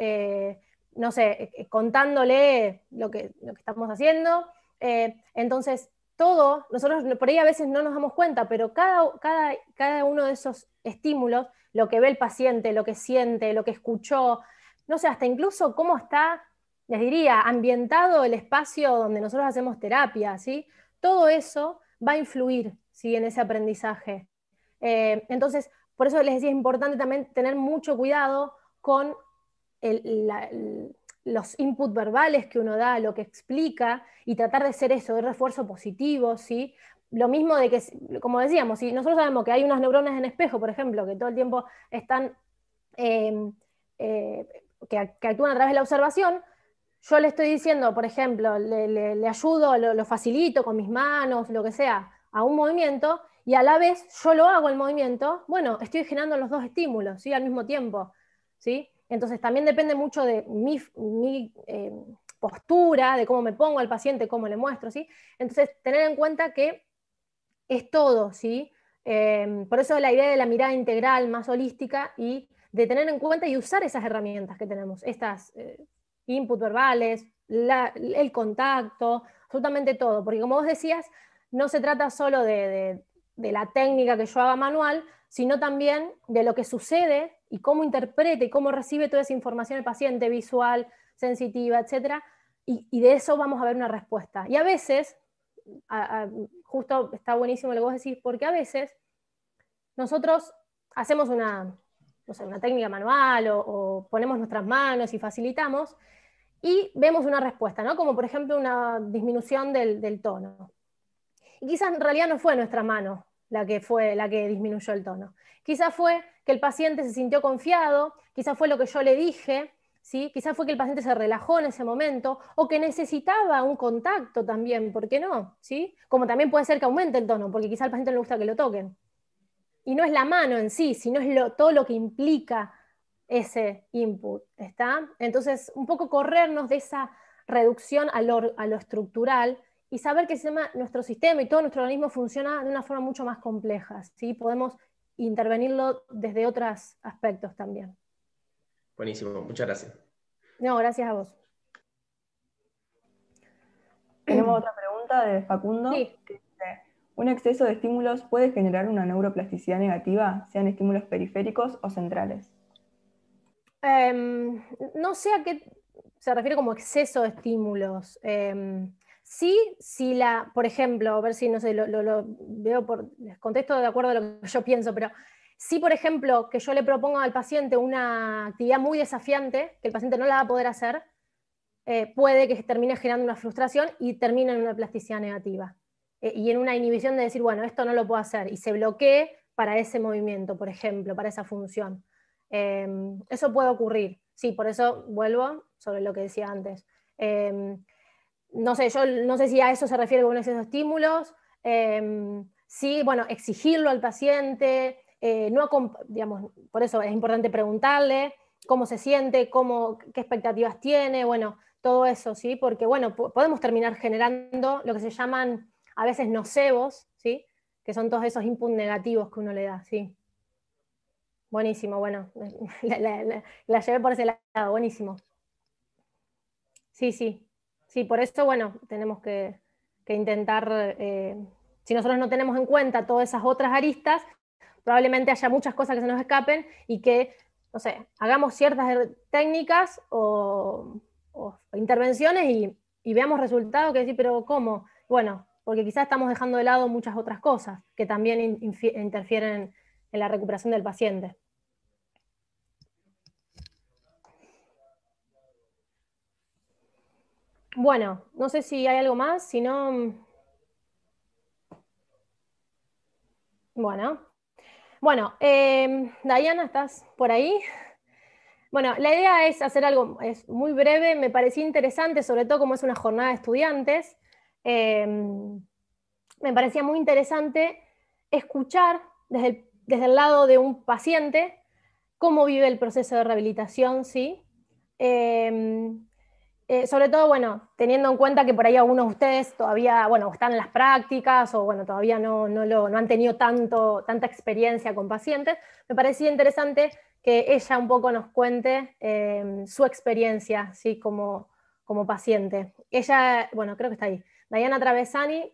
no sé, contándole lo que estamos haciendo. Entonces, todo, nosotros por ahí a veces no nos damos cuenta, pero cada uno de esos estímulos, lo que ve el paciente, lo que siente, lo que escuchó, no sé, hasta incluso cómo está, les diría, ambientado el espacio donde nosotros hacemos terapia, ¿sí? Todo eso va a influir, ¿sí? En ese aprendizaje. Entonces, por eso les decía, es importante también tener mucho cuidado con los inputs verbales que uno da, lo que explica, y tratar de ser eso, de refuerzo positivo, ¿sí? Lo mismo de que, como decíamos, si nosotros sabemos que hay unas neuronas en espejo, por ejemplo, que todo el tiempo están... Eh, eh, que actúan a través de la observación, yo le estoy diciendo, por ejemplo, le ayudo, lo facilito con mis manos, lo que sea, a un movimiento, y a la vez yo lo hago el movimiento, bueno, estoy generando los dos estímulos, ¿sí? Al mismo tiempo, ¿sí? Entonces también depende mucho de mi postura, de cómo me pongo al paciente, cómo le muestro, ¿sí? Entonces, tener en cuenta que es todo, ¿sí? Por eso la idea de la mirada integral, más holística, y de tener en cuenta y usar esas herramientas que tenemos, estas input verbales, el contacto, absolutamente todo, porque como vos decías, no se trata solo de la técnica que yo haga manual, sino también de lo que sucede y cómo interprete y cómo recibe toda esa información el paciente, visual, sensitiva, etcétera, y de eso vamos a ver una respuesta. Y a veces, justo está buenísimo lo que vos decís, porque a veces nosotros hacemos no sé, una técnica manual o ponemos nuestras manos y facilitamos y vemos una respuesta, ¿no? Como por ejemplo una disminución del tono. Y quizás en realidad no fue nuestra mano la que disminuyó el tono. Quizás fue que el paciente se sintió confiado, quizás fue lo que yo le dije, ¿sí? Quizás fue que el paciente se relajó en ese momento o que necesitaba un contacto también, ¿por qué no? ¿Sí? Como también puede ser que aumente el tono, porque quizás al paciente no le gusta que lo toquen. Y no es la mano en sí, sino es todo lo que implica ese input, ¿está? Entonces, un poco corrernos de esa reducción a lo estructural y saber que nuestro sistema y todo nuestro organismo funciona de una forma mucho más compleja, ¿sí? Podemos intervenirlo desde otros aspectos también. Buenísimo, muchas gracias. No, gracias a vos. Tenemos otra pregunta de Facundo, Sí. que dice, ¿un exceso de estímulos puede generar una neuroplasticidad negativa, sean estímulos periféricos o centrales? No sé a qué se refiere como exceso de estímulos. Sí, si por ejemplo, a ver si no sé, lo veo les contesto de acuerdo a lo que yo pienso, pero sí, por ejemplo, que yo le propongo al paciente una actividad muy desafiante, que el paciente no la va a poder hacer, puede que termine generando una frustración y termine en una plasticidad negativa. Y en una inhibición de decir, bueno, esto no lo puedo hacer, y se bloquee para ese movimiento, por ejemplo, para esa función. Eso puede ocurrir, sí, por eso vuelvo sobre lo que decía antes. No sé, yo no sé si a eso se refiere con exceso de estímulos. Sí, bueno, exigirlo al paciente, digamos, por eso es importante preguntarle cómo se siente, qué expectativas tiene, bueno, todo eso, ¿sí? Porque, bueno, podemos terminar generando lo que se llaman a veces nocebos, ¿sí? Que son todos esos inputs negativos que uno le da, ¿sí? Buenísimo, bueno, la llevé por ese lado, buenísimo. Sí, sí, sí, por eso, bueno, tenemos que intentar, si nosotros no tenemos en cuenta todas esas otras aristas, probablemente haya muchas cosas que se nos escapen y que, no sé, hagamos ciertas técnicas o intervenciones y y veamos resultados que decir, pero ¿cómo? Bueno, porque quizás estamos dejando de lado muchas otras cosas que también interfieren en la recuperación del paciente. Bueno, no sé si hay algo más, si no... Bueno, Diana, ¿estás por ahí? Bueno, la idea es hacer algo, es muy breve, me pareció interesante, sobre todo como es una jornada de estudiantes, me parecía muy interesante escuchar desde el lado de un paciente cómo vive el proceso de rehabilitación, ¿sí? Sobre todo, bueno, teniendo en cuenta que por ahí algunos de ustedes todavía, bueno, están en las prácticas o, bueno, todavía no han tenido tanta experiencia con pacientes, me parecía interesante que ella un poco nos cuente su experiencia, ¿sí? Como paciente. Ella, bueno, creo que está ahí. Diana Traversani,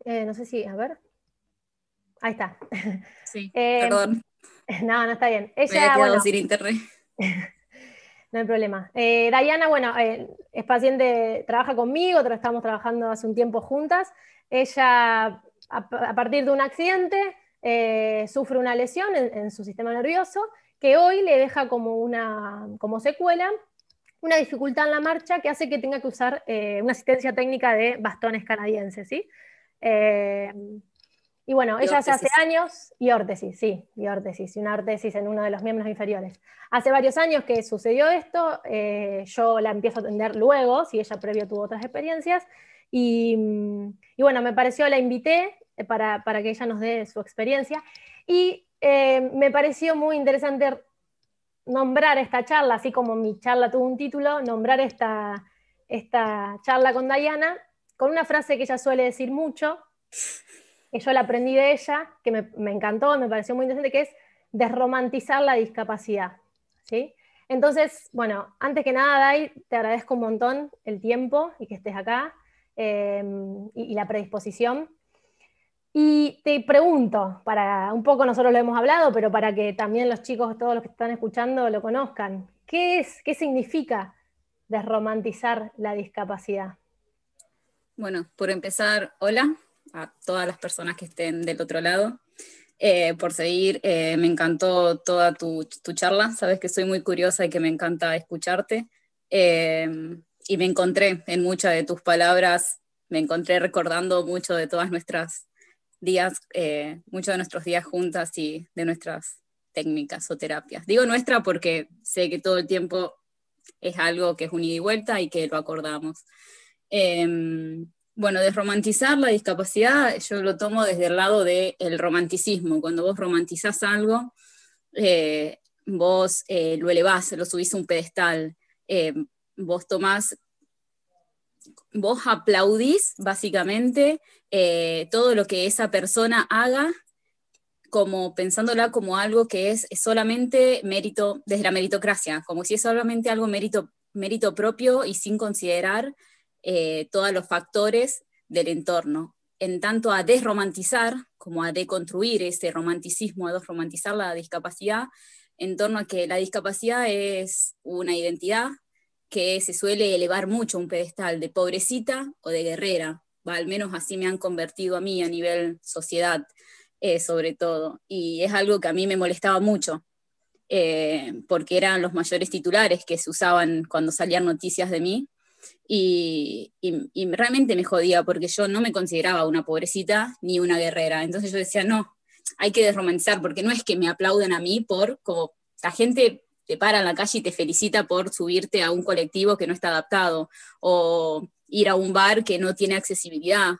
no sé si, a ver. Ahí está. Sí, perdón. No está bien. Me había quedado sin internet. No hay problema. Diana, bueno, es paciente, trabaja conmigo, estamos trabajando hace un tiempo juntas. Ella, a partir de un accidente, sufre una lesión en su sistema nervioso que hoy le deja como secuela una dificultad en la marcha que hace que tenga que usar una asistencia técnica de bastones canadienses, ¿sí? Y bueno, ella hace años, y órtesis, y una órtesis en uno de los miembros inferiores. Hace varios años que sucedió esto, yo la empiezo a atender luego, si ella previo tuvo otras experiencias, y bueno, me pareció, la invité para que ella nos dé su experiencia, y me pareció muy interesante nombrar esta charla, así como mi charla tuvo un título, nombrar esta charla con Diana, con una frase que ella suele decir mucho, que yo la aprendí de ella, que me encantó, me pareció muy interesante, que es desromantizar la discapacidad, ¿sí? Entonces, bueno, antes que nada, Dai, te agradezco un montón el tiempo y que estés acá, y la predisposición. Y te pregunto, un poco nosotros lo hemos hablado, pero para que también los chicos, todos los que están escuchando, lo conozcan, ¿qué significa desromantizar la discapacidad? Bueno, por empezar, hola a todas las personas que estén del otro lado. Por seguir, me encantó toda tu charla, sabes que soy muy curiosa y que me encanta escucharte, y me encontré en muchas de tus palabras, me encontré recordando mucho de todas nuestras días, muchos de nuestros días juntas y de nuestras técnicas o terapias. Digo nuestra porque sé que todo el tiempo es algo que es un ida y vuelta y que lo acordamos. Bueno, desromantizar la discapacidad, yo lo tomo desde el lado del romanticismo. Cuando vos romantizás algo, vos lo elevás, lo subís a un pedestal, vos aplaudís básicamente todo lo que esa persona haga, como pensándola como algo que es solamente mérito, desde la meritocracia, como si es solamente algo mérito propio y sin considerar todos los factores del entorno. En tanto a desromantizar, como a deconstruir ese romanticismo, a desromantizar la discapacidad, en torno a que la discapacidad es una identidad que se suele elevar mucho a un pedestal de pobrecita o de guerrera, al menos así me han convertido a mí a nivel sociedad, sobre todo, y es algo que a mí me molestaba mucho, porque eran los mayores titulares que se usaban cuando salían noticias de mí, y realmente me jodía, porque yo no me consideraba una pobrecita ni una guerrera, entonces yo decía, no, hay que desromantizar, porque no es que me aplauden a mí como la gente te para en la calle y te felicita por subirte a un colectivo que no está adaptado, o ir a un bar que no tiene accesibilidad,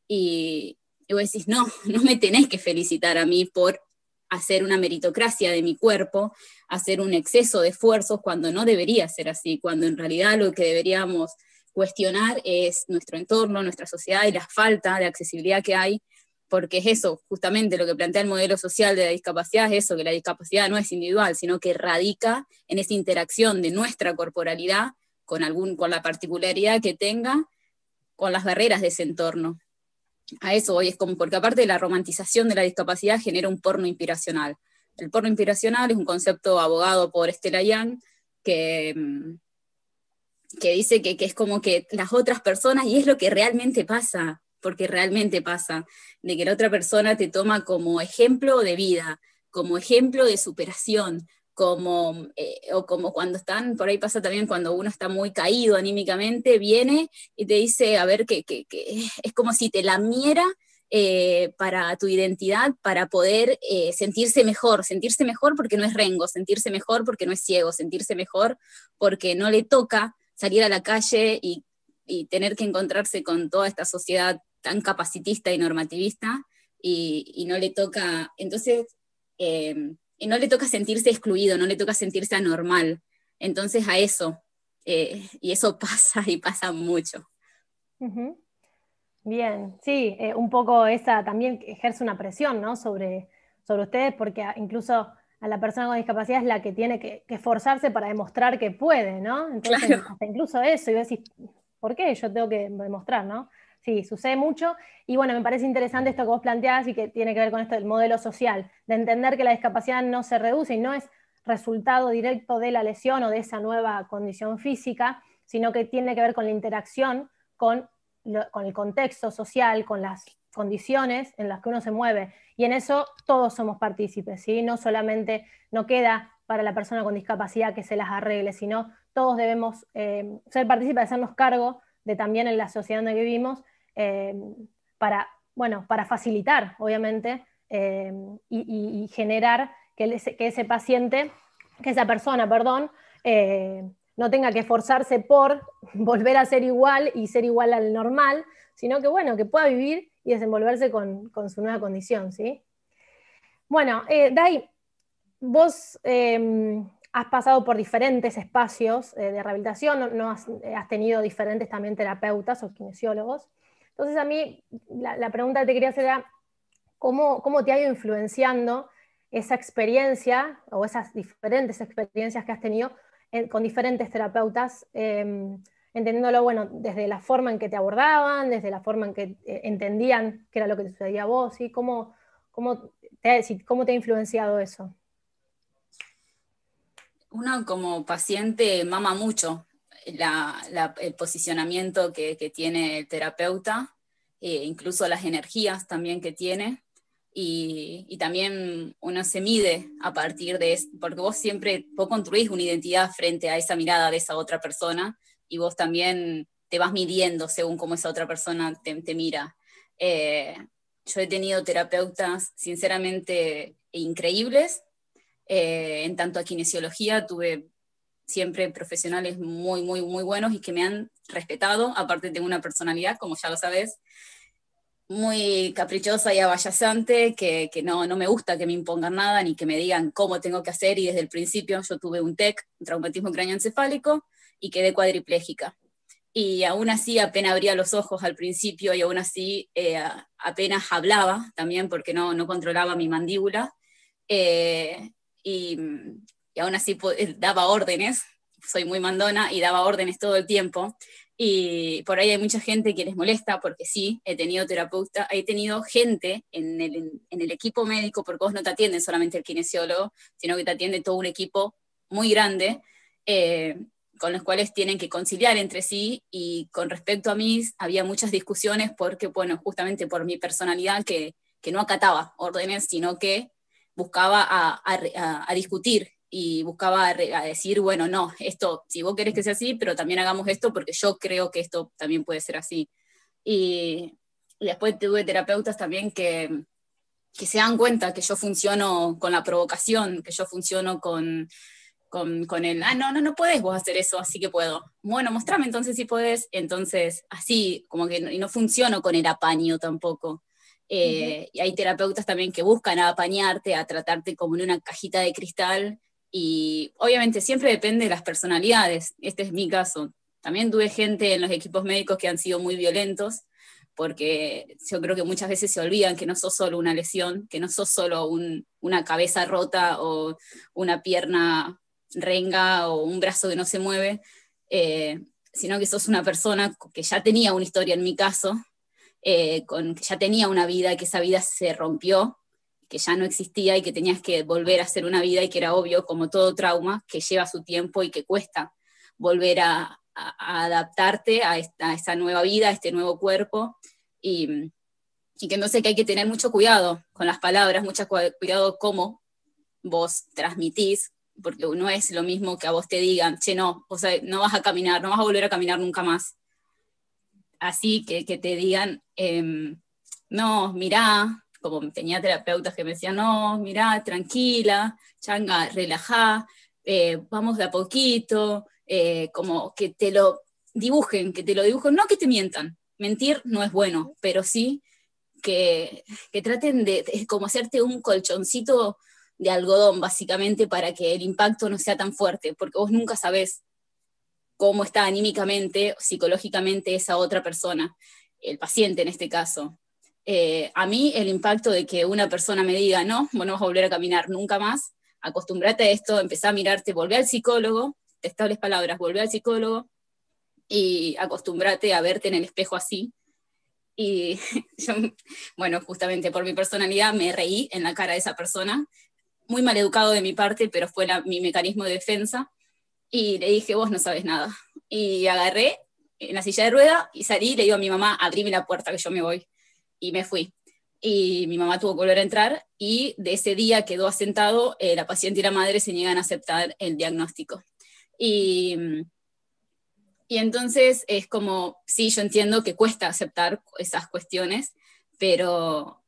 y vos decís, no me tenés que felicitar a mí por hacer una meritocracia de mi cuerpo, hacer un exceso de esfuerzos cuando no debería ser así, cuando en realidad lo que deberíamos cuestionar es nuestro entorno, nuestra sociedad y la falta de accesibilidad que hay, porque es eso, justamente lo que plantea el modelo social de la discapacidad, es eso, que la discapacidad no es individual, sino que radica en esa interacción de nuestra corporalidad con la particularidad que tenga, con las barreras de ese entorno. A eso hoy es como, porque aparte de la romantización de la discapacidad genera un porno inspiracional. El porno inspiracional es un concepto abogado por Stella Young, que que dice que es como que las otras personas, y es lo que realmente pasa, porque realmente pasa, de que la otra persona te toma como ejemplo de vida, como ejemplo de superación, o como cuando están, por ahí pasa también cuando uno está muy caído anímicamente, viene y te dice, a ver, que es como si te lamiera para tu identidad, para poder sentirse mejor porque no es rengo, sentirse mejor porque no es ciego, sentirse mejor porque no le toca salir a la calle y tener que encontrarse con toda esta sociedad tan capacitista y normativista, y no le toca, entonces, y no le toca sentirse excluido, no le toca sentirse anormal. Entonces a eso, y eso pasa y pasa mucho. Ujú. Bien, sí, un poco esa también ejerce una presión, ¿no? sobre ustedes, porque incluso a la persona con discapacidad es la que tiene que esforzarse para demostrar que puede, ¿no? Entonces, Claro. hasta incluso eso, y vos decís, ¿por qué yo tengo que demostrar, ¿no? Sí, sucede mucho, y bueno, me parece interesante esto que vos planteás y que tiene que ver con esto del modelo social, de entender que la discapacidad no se reduce y no es resultado directo de la lesión o de esa nueva condición física, sino que tiene que ver con la interacción con el contexto social, con las condiciones en las que uno se mueve. Y en eso todos somos partícipes, ¿sí? No solamente no queda para la persona con discapacidad que se las arregle, sino todos debemos ser partícipes, hacernos cargo de también en la sociedad donde vivimos, eh, para facilitar, obviamente, y generar que ese paciente, que esa persona, perdón, no tenga que esforzarse por volver a ser igual y ser igual al normal, sino que, bueno, que pueda vivir y desenvolverse con su nueva condición, ¿sí? Bueno, Dai, vos has pasado por diferentes espacios de rehabilitación, no has tenido diferentes también terapeutas o kinesiólogos. Entonces a mí la pregunta que te quería hacer era, ¿cómo te ha ido influenciando esa experiencia o esas diferentes experiencias que has tenido con diferentes terapeutas, entendiéndolo, bueno, desde la forma en que te abordaban, desde la forma en que entendían qué era lo que te sucedía a vos, ¿sí? ¿Cómo te ha influenciado eso? Uno como paciente mama mucho el posicionamiento que tiene el terapeuta, incluso las energías también que tiene, y también uno se mide a partir de eso, porque vos construís una identidad frente a esa mirada de esa otra persona, y vos también te vas midiendo según cómo esa otra persona te mira. Yo he tenido terapeutas sinceramente increíbles. En tanto a kinesiología tuve siempre profesionales muy, muy, muy buenos y que me han respetado. Aparte tengo una personalidad, como ya lo sabes, muy caprichosa y abayazante, que no me gusta que me impongan nada ni que me digan cómo tengo que hacer, y desde el principio yo tuve un TEC, un traumatismo craneoencefálico, y quedé cuadriplégica. Y aún así apenas abría los ojos al principio, y aún así apenas hablaba también porque no controlaba mi mandíbula. Eh, y, y aún así daba órdenes, soy muy mandona y daba órdenes todo el tiempo, y por ahí hay mucha gente que les molesta, porque sí, he tenido gente en el equipo médico, porque vos no te atienden solamente el kinesiólogo, sino que te atiende todo un equipo muy grande, con los cuales tienen que conciliar entre sí, y con respecto a mí había muchas discusiones porque, bueno, justamente por mi personalidad que no acataba órdenes, sino que buscaba a discutir, y buscaba a decir, bueno, no, esto, si vos querés que sea así, pero también hagamos esto porque yo creo que esto también puede ser así. Y después tuve terapeutas también que se dan cuenta que yo funciono con la provocación, que yo funciono con el, no podés vos hacer eso, así que puedo. Bueno, mostrame entonces si podés. Entonces, así, como que y no funciono con el apaño tampoco. Y hay terapeutas también que buscan apañarte, a tratarte como en una cajita de cristal, y obviamente siempre depende de las personalidades. Este es mi caso. También tuve gente en los equipos médicos que han sido muy violentos, porque yo creo que muchas veces se olvidan que no sos solo una lesión, que no sos solo una cabeza rota o una pierna renga o un brazo que no se mueve, sino que sos una persona que ya tenía una historia, en mi caso, que ya tenía una vida, que esa vida se rompió, que ya no existía y que tenías que volver a hacer una vida, y que era obvio, como todo trauma, que lleva su tiempo y que cuesta volver a a adaptarte a esta nueva vida, a este nuevo cuerpo, y que entonces que hay que tener mucho cuidado con las palabras, mucho cuidado cómo vos transmitís, porque no es lo mismo que a vos te digan, che, no, o sea, no vas a caminar, no vas a volver a caminar nunca más. Así que te digan, no, mirá, como tenía terapeutas que me decían, no, mirá, tranquila, changa, relajá, vamos de a poquito, como que te lo dibujen, no que te mientan. Mentir no es bueno, pero sí que traten de como hacerte un colchoncito de algodón, básicamente, para que el impacto no sea tan fuerte, porque vos nunca sabés cómo está anímicamente, psicológicamente esa otra persona, el paciente en este caso. A mí el impacto de que una persona me diga, no, vos no vas a volver a caminar nunca más, acostumbrate a esto, empezá a mirarte, volvé al psicólogo, testables palabras, volvé al psicólogo, y acostumbrate a verte en el espejo así. Y yo, bueno, justamente por mi personalidad me reí en la cara de esa persona, muy mal educado de mi parte, pero fue mi mecanismo de defensa, y le dije, vos no sabes nada. Y agarré en la silla de rueda y salí y le digo a mi mamá, abrime la puerta que yo me voy. Y me fui. Y mi mamá tuvo que volver a entrar, y de ese día quedó asentado, la paciente y la madre se niegan a aceptar el diagnóstico. Y entonces es como, sí, yo entiendo que cuesta aceptar esas cuestiones, pero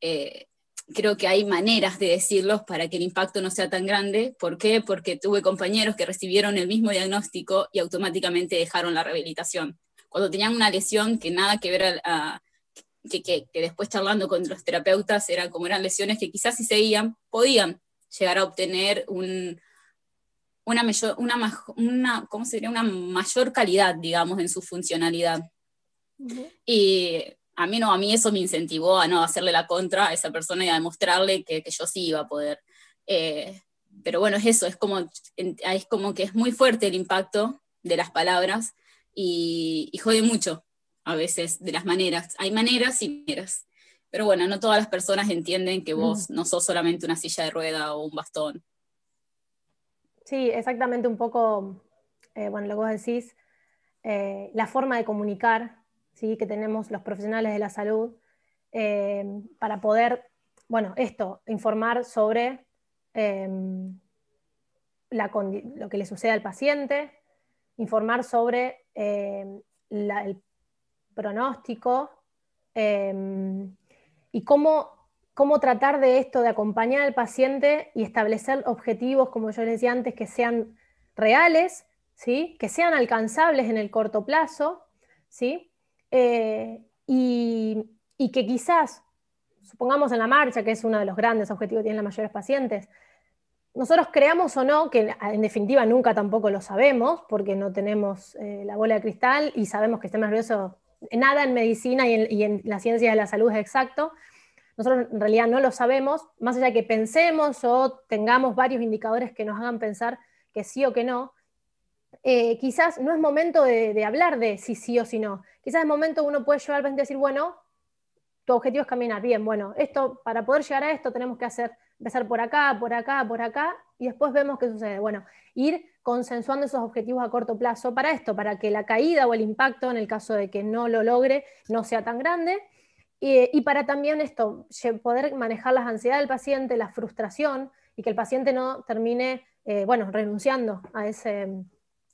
creo que hay maneras de decirlos para que el impacto no sea tan grande. ¿Por qué? Porque tuve compañeros que recibieron el mismo diagnóstico y automáticamente dejaron la rehabilitación. Cuando tenían una lesión que nada que ver que después charlando con los terapeutas eran lesiones que quizás si seguían, podían llegar a obtener una mayor calidad, digamos, en su funcionalidad. Uh-huh. Y a mí eso me incentivó a no hacerle la contra a esa persona y a demostrarle que yo sí iba a poder. Pero bueno, es eso, es como que es muy fuerte el impacto de las palabras y jode mucho a veces de las maneras. Hay maneras y maneras. Pero bueno, no todas las personas entienden que vos no sos solamente una silla de rueda o un bastón. Sí, exactamente un poco, bueno, lo que vos decís, la forma de comunicar, ¿sí?, que tenemos los profesionales de la salud, para poder, bueno, informar sobre lo que le sucede al paciente, informar sobre el pronóstico, y cómo tratar de acompañar al paciente y establecer objetivos, como yo les decía antes, que sean reales, ¿sí?, que sean alcanzables en el corto plazo, ¿sí?, y que quizás, supongamos en la marcha, que es uno de los grandes objetivos que tienen la mayoría de los pacientes, nosotros creamos o no, que en definitiva nunca tampoco lo sabemos, porque no tenemos la bola de cristal y sabemos que el sistema nervioso, nada en medicina y en la ciencia de la salud es exacto. Nosotros en realidad no lo sabemos, más allá de que pensemos o tengamos varios indicadores que nos hagan pensar que sí o que no. Quizás no es momento de hablar de si sí o si no. Quizás es momento uno puede llevar al paciente y decir, bueno, tu objetivo es caminar, bien, bueno, para poder llegar a esto tenemos que empezar por acá, por acá, por acá, y después vemos qué sucede. Bueno, ir consensuando esos objetivos a corto plazo para que la caída o el impacto, en el caso de que no lo logre, no sea tan grande. Y para también poder manejar las ansiedades del paciente, la frustración, y que el paciente no termine, renunciando a ese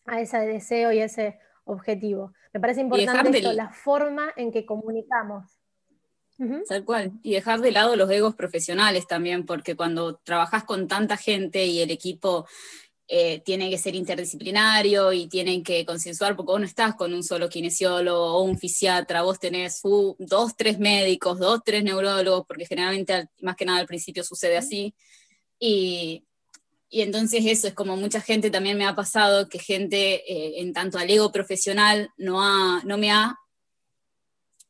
deseo y ese objetivo. Me parece importante la forma en que comunicamos. Uh-huh. Tal cual, y dejar de lado los egos profesionales también, porque cuando trabajás con tanta gente y el equipo tiene que ser interdisciplinario y tienen que consensuar, porque vos no estás con un solo kinesiólogo o un fisiatra, vos tenés 2, 3 médicos, 2, 3 neurólogos, porque generalmente, más que nada al principio sucede así, y entonces eso es como mucha gente también me ha pasado, que gente en tanto al ego profesional no me ha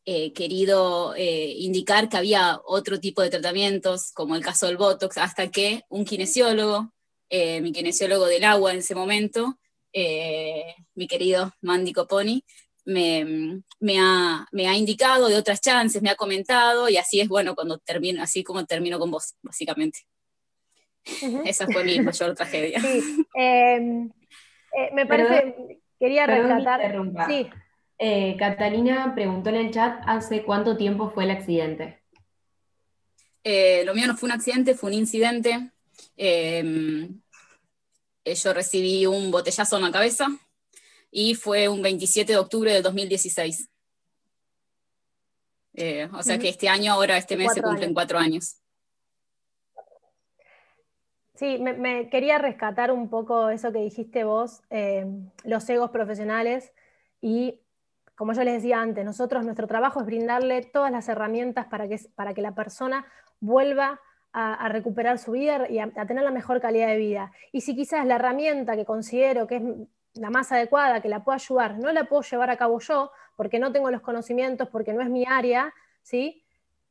querido indicar que había otro tipo de tratamientos, como el caso del Botox, hasta que un kinesiólogo, mi kinesiólogo del agua en ese momento, mi querido Mandy Coponi, me ha indicado de otras chances, me ha comentado, y así es, bueno, así como termino con vos, básicamente. Uh-huh. Esa fue mi mayor tragedia. Sí, me parece quería Perdón que rescatar. interrumpa. Sí, Catalina preguntó en el chat hace cuánto tiempo fue el accidente. Lo mío no fue un accidente, fue un incidente. Yo recibí un botellazo en la cabeza y fue un 27 de octubre del 2016. O sea que este año, ahora este mes, se 4 cumplen años. 4 años. Sí, me quería rescatar un poco eso que dijiste vos, los egos profesionales, y como yo les decía antes, nuestro trabajo es brindarle todas las herramientas para que la persona vuelva a recuperar su vida y a tener la mejor calidad de vida. Y si quizás la herramienta que considero que es la más adecuada, que la pueda ayudar, no la puedo llevar a cabo yo, porque no tengo los conocimientos, porque no es mi área, ¿sí?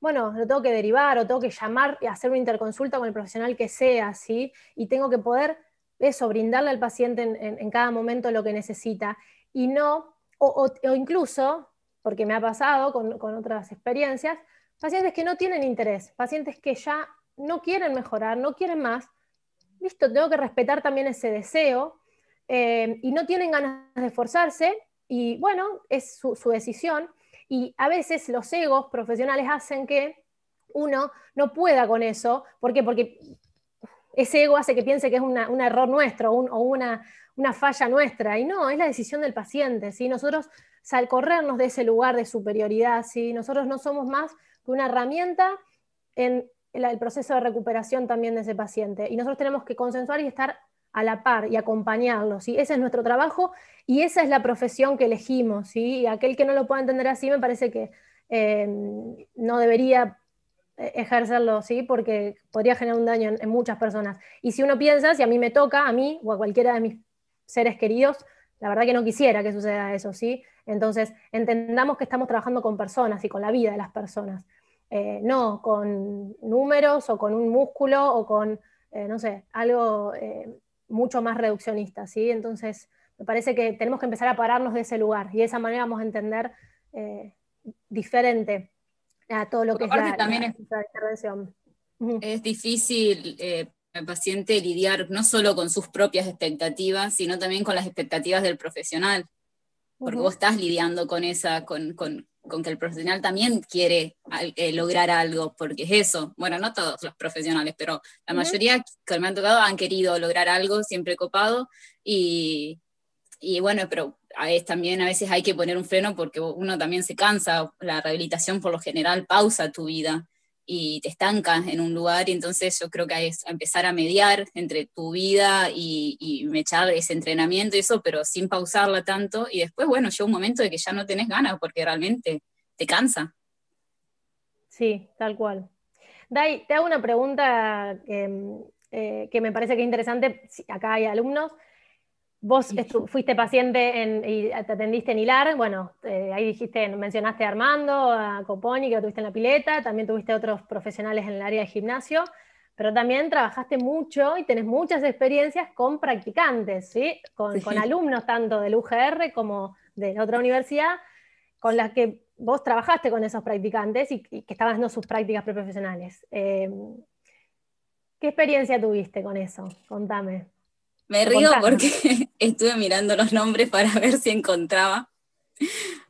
Bueno, lo tengo que derivar o tengo que llamar y hacer una interconsulta con el profesional que sea, ¿sí? Y tengo que poder eso, brindarle al paciente en cada momento lo que necesita. Y no, o incluso, porque me ha pasado con otras experiencias, pacientes que no tienen interés, pacientes que ya no quieren mejorar, no quieren más. Listo, tengo que respetar también ese deseo, y no tienen ganas de esforzarse, y bueno, es su decisión. Y a veces los egos profesionales hacen que uno no pueda con eso. ¿Por qué? Porque ese ego hace que piense que es un error nuestro o una falla nuestra. Y no, es la decisión del paciente. ¿Sí? Nosotros, al corrernos de ese lugar de superioridad, ¿sí? Nosotros no somos más que una herramienta en el proceso de recuperación también de ese paciente. Y nosotros tenemos que consensuar y estar a la par y acompañarlo, ¿sí? Ese es nuestro trabajo y esa es la profesión que elegimos, ¿sí? Y aquel que no lo pueda entender así me parece que no debería ejercerlo, ¿sí? Porque podría generar un daño en muchas personas. Y si uno piensa, si a mí me toca, a mí o a cualquiera de mis seres queridos, la verdad que no quisiera que suceda eso, ¿sí? Entonces, entendamos que estamos trabajando con personas y con la vida de las personas, no con números o con un músculo o con, no sé, algo mucho más reduccionista, ¿sí? Entonces, me parece que tenemos que empezar a pararnos de ese lugar y de esa manera vamos a entender diferente a todo lo que es Aparte también la intervención. es difícil el paciente lidiar no solo con sus propias expectativas, sino también con las expectativas del profesional, porque vos estás lidiando con que el profesional también quiere lograr algo, porque es eso. Bueno, no todos los profesionales, pero la mayoría que me han tocado han querido lograr algo, siempre copado, y bueno, pero también a veces hay que poner un freno porque uno también se cansa. La rehabilitación por lo general pausa tu vida y te estancas en un lugar, y entonces yo creo que hay que empezar a mediar entre tu vida y echar ese entrenamiento y eso, pero sin pausarla tanto, y después, bueno, llega un momento de que ya no tenés ganas porque realmente te cansa. Sí, tal cual. Dai, te hago una pregunta que me parece que es interesante. Acá hay alumnos. Vos fuiste paciente y te atendiste en Hilar, bueno, ahí mencionaste a Armando, a Coponi, que lo tuviste en la pileta, también tuviste otros profesionales en el área de gimnasio, pero también trabajaste mucho y tenés muchas experiencias con practicantes, ¿sí? Con alumnos tanto del UGR como de otra universidad, con las que vos trabajaste con esos practicantes y que estaban haciendo sus prácticas preprofesionales. ¿Qué experiencia tuviste con eso? Contame. Me río porque estuve mirando los nombres para ver si encontraba,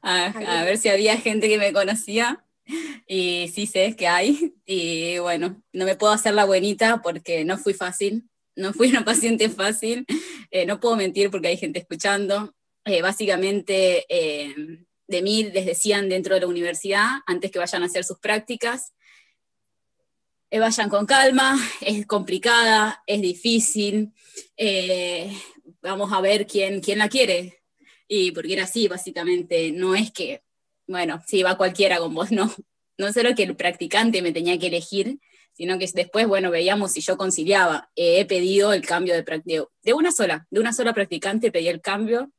a ver si había gente que me conocía, y sí sé que hay, y bueno, no me puedo hacer la buenita porque no fui fácil, no fui una paciente fácil, no puedo mentir porque hay gente escuchando. Básicamente de mí les decían dentro de la universidad, antes que vayan a hacer sus prácticas, vayan con calma, es complicada, es difícil, vamos a ver quién la quiere. Y porque era así, básicamente, no es que, bueno, sí, va cualquiera con vos, no. No solo que el practicante me tenía que elegir, sino que después, bueno, veíamos si yo conciliaba. He pedido el cambio de una sola practicante pedí el cambio,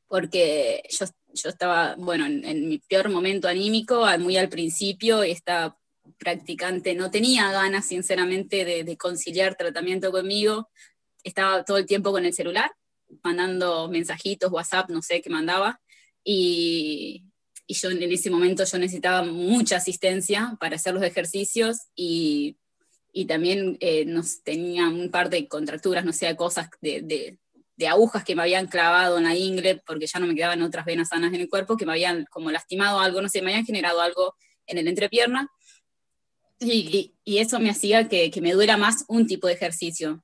porque yo estaba, bueno, en mi peor momento anímico, muy al principio, y esta practicante no tenía ganas, sinceramente, de conciliar tratamiento conmigo. Estaba todo el tiempo con el celular, mandando mensajitos, WhatsApp, no sé qué mandaba, y yo en ese momento yo necesitaba mucha asistencia para hacer los ejercicios, y también tenía un par de contracturas, no sé, cosas de agujas que me habían clavado en la ingle, porque ya no me quedaban otras venas sanas en el cuerpo, que me habían como lastimado algo, no sé, me habían generado algo en el entrepierna, y eso me hacía que me duela más un tipo de ejercicio.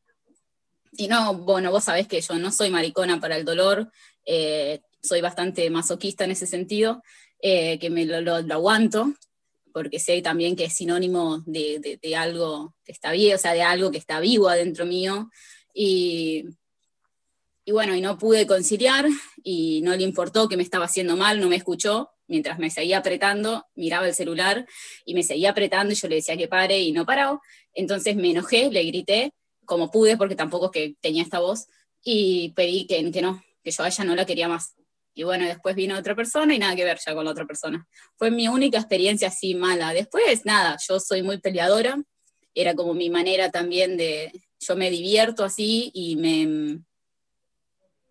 Y no, bueno, vos sabés que yo no soy maricona para el dolor, soy bastante masoquista en ese sentido, que me lo aguanto, porque sé también que es sinónimo de algo que está bien, o sea, de algo que está vivo adentro mío, y bueno, y no pude conciliar, y no le importó que me estaba haciendo mal, no me escuchó, mientras me seguía apretando, miraba el celular, y me seguía apretando, y yo le decía que pare, y no paraba. Entonces me enojé, le grité, como pude, porque tampoco es que tenía esta voz, y pedí que no, que yo a ella no la quería más. Y bueno, después vino otra persona, y nada que ver ya con la otra persona. Fue mi única experiencia así mala. Después, nada, yo soy muy peleadora, era como mi manera también yo me divierto así,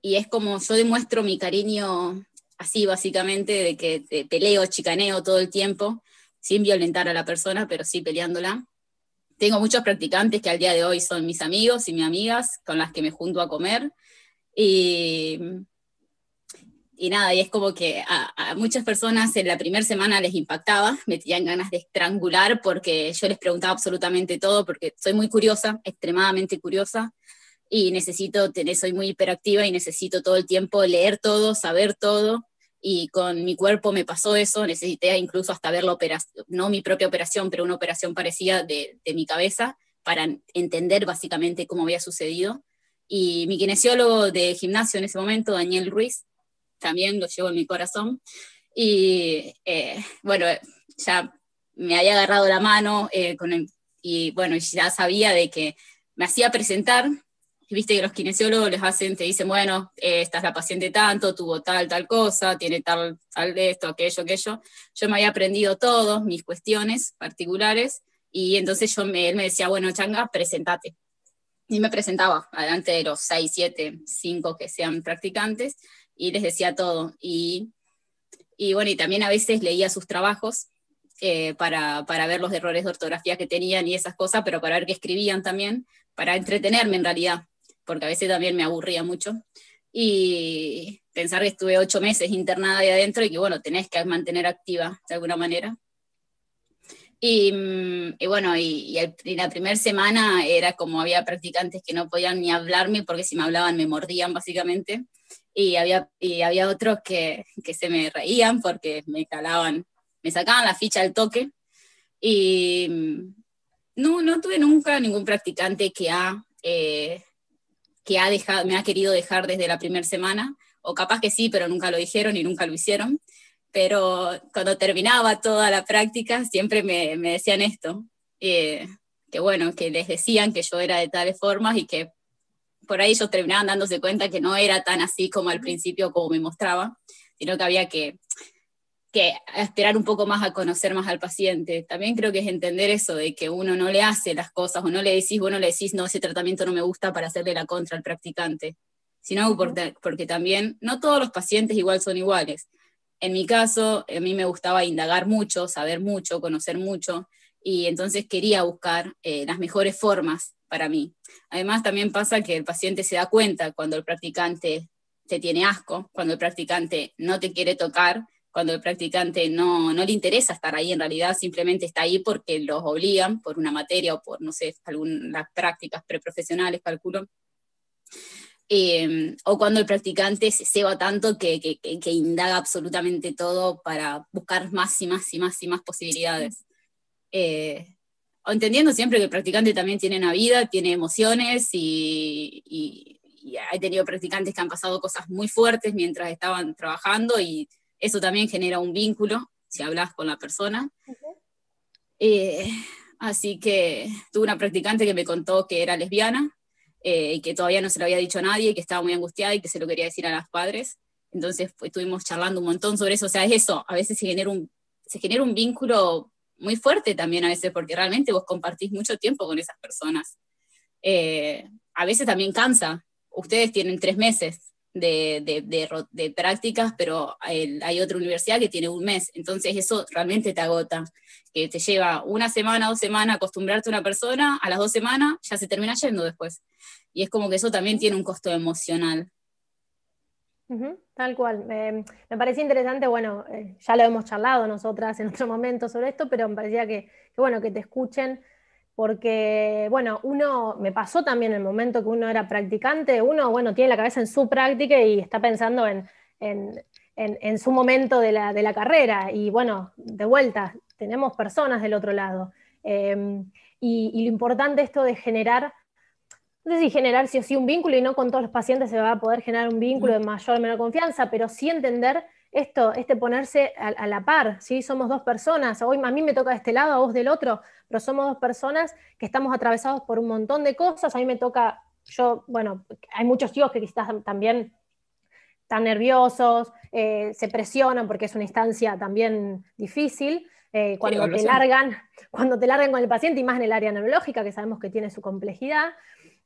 y es como yo demuestro mi cariño así básicamente, de que peleo, chicaneo todo el tiempo, sin violentar a la persona, pero sí peleándola. Tengo muchos practicantes que al día de hoy son mis amigos y mis amigas, con las que me junto a comer, y nada, y es como que a muchas personas en la primera semana les impactaba, me tenían ganas de estrangular, porque yo les preguntaba absolutamente todo, porque soy muy curiosa, extremadamente curiosa, y soy muy hiperactiva y necesito todo el tiempo leer todo, saber todo, y con mi cuerpo me pasó eso, necesité incluso hasta ver la operación, no mi propia operación, pero una operación parecida de mi cabeza, para entender básicamente cómo había sucedido. Y mi kinesiólogo de gimnasio en ese momento, Daniel Ruiz, también lo llevo en mi corazón, y bueno, ya me había agarrado la mano, y bueno, ya sabía de que me hacía presentar. Viste que los kinesiólogos te dicen, bueno, esta es la paciente tanto, tuvo tal cosa, tiene tal de esto, aquello. Yo me había aprendido todos mis cuestiones particulares, y entonces él me decía, bueno, Changa, presentate. Y me presentaba delante de los 6, 7, 5 que sean practicantes, y les decía todo. Y bueno, y también a veces leía sus trabajos, para ver los errores de ortografía que tenían y esas cosas, pero para ver qué escribían también, para entretenerme en realidad, porque a veces también me aburría mucho, y pensar que estuve 8 meses internada ahí adentro, y que bueno, tenés que mantener activa de alguna manera. Y bueno, y la primera semana era como había practicantes que no podían ni hablarme, porque si me hablaban me mordían básicamente, y había otros que se me reían porque me calaban, me sacaban la ficha al toque, y no tuve nunca ningún practicante que me ha querido dejar desde la primera semana, o capaz que sí, pero nunca lo dijeron y nunca lo hicieron. Pero cuando terminaba toda la práctica siempre me decían esto, que bueno, que les decían que yo era de tales formas, y que por ahí ellos terminaban dándose cuenta que no era tan así como al principio como me mostraba, sino que había que esperar un poco más a conocer más al paciente. También creo que es entender eso, de que uno no le hace las cosas, o no le decís, no, ese tratamiento no me gusta, para hacerle la contra al practicante, sino porque también no todos los pacientes igual son iguales. En mi caso, a mí me gustaba indagar mucho, saber mucho, conocer mucho, y entonces quería buscar las mejores formas para mí. Además, también pasa que el paciente se da cuenta cuando el practicante te tiene asco, cuando el practicante no te quiere tocar, cuando el practicante no le interesa estar ahí, en realidad simplemente está ahí porque los obligan por una materia, o por, no sé, algunas prácticas preprofesionales, calculo. O cuando el practicante se ceba tanto que indaga absolutamente todo para buscar más y más y más y más posibilidades. O entendiendo siempre que el practicante también tiene una vida, tiene emociones, y he tenido practicantes que han pasado cosas muy fuertes mientras estaban trabajando, y eso también genera un vínculo, si hablas con la persona. Así que tuve una practicante que me contó que era lesbiana, y que todavía no se lo había dicho a nadie, y que estaba muy angustiada y que se lo quería decir a los padres. Entonces estuvimos charlando un montón sobre eso. O sea, es eso, a veces se genera un vínculo muy fuerte también a veces, porque realmente vos compartís mucho tiempo con esas personas. A veces también cansa. Ustedes tienen 3 meses de prácticas, pero hay otra universidad que tiene un mes, entonces eso realmente te agota, que te lleva una semana, 2 semanas acostumbrarte a una persona, a las 2 semanas ya se termina yendo después, y es como que eso también tiene un costo emocional. Tal cual. Me parecía interesante, bueno, ya lo hemos charlado nosotras en otro momento sobre esto, pero me parecía que bueno, que te escuchen, porque, bueno, me pasó también en el momento que uno era practicante, uno, bueno, tiene la cabeza en su práctica y está pensando en su momento de la carrera, y bueno, de vuelta, tenemos personas del otro lado. Y lo importante esto de generar, no sé si generar sí o sí un vínculo, y no con todos los pacientes se va a poder generar un vínculo de mayor o menor confianza, pero sí entender esto, ponerse a la par, ¿sí? Somos dos personas, hoy a mí me toca de este lado, a vos del otro, pero somos dos personas que estamos atravesados por un montón de cosas. A mí me toca, bueno, hay muchos chicos que quizás también están nerviosos, se presionan porque es una instancia también difícil, cuando te largan con el paciente, y más en el área neurológica, que sabemos que tiene su complejidad.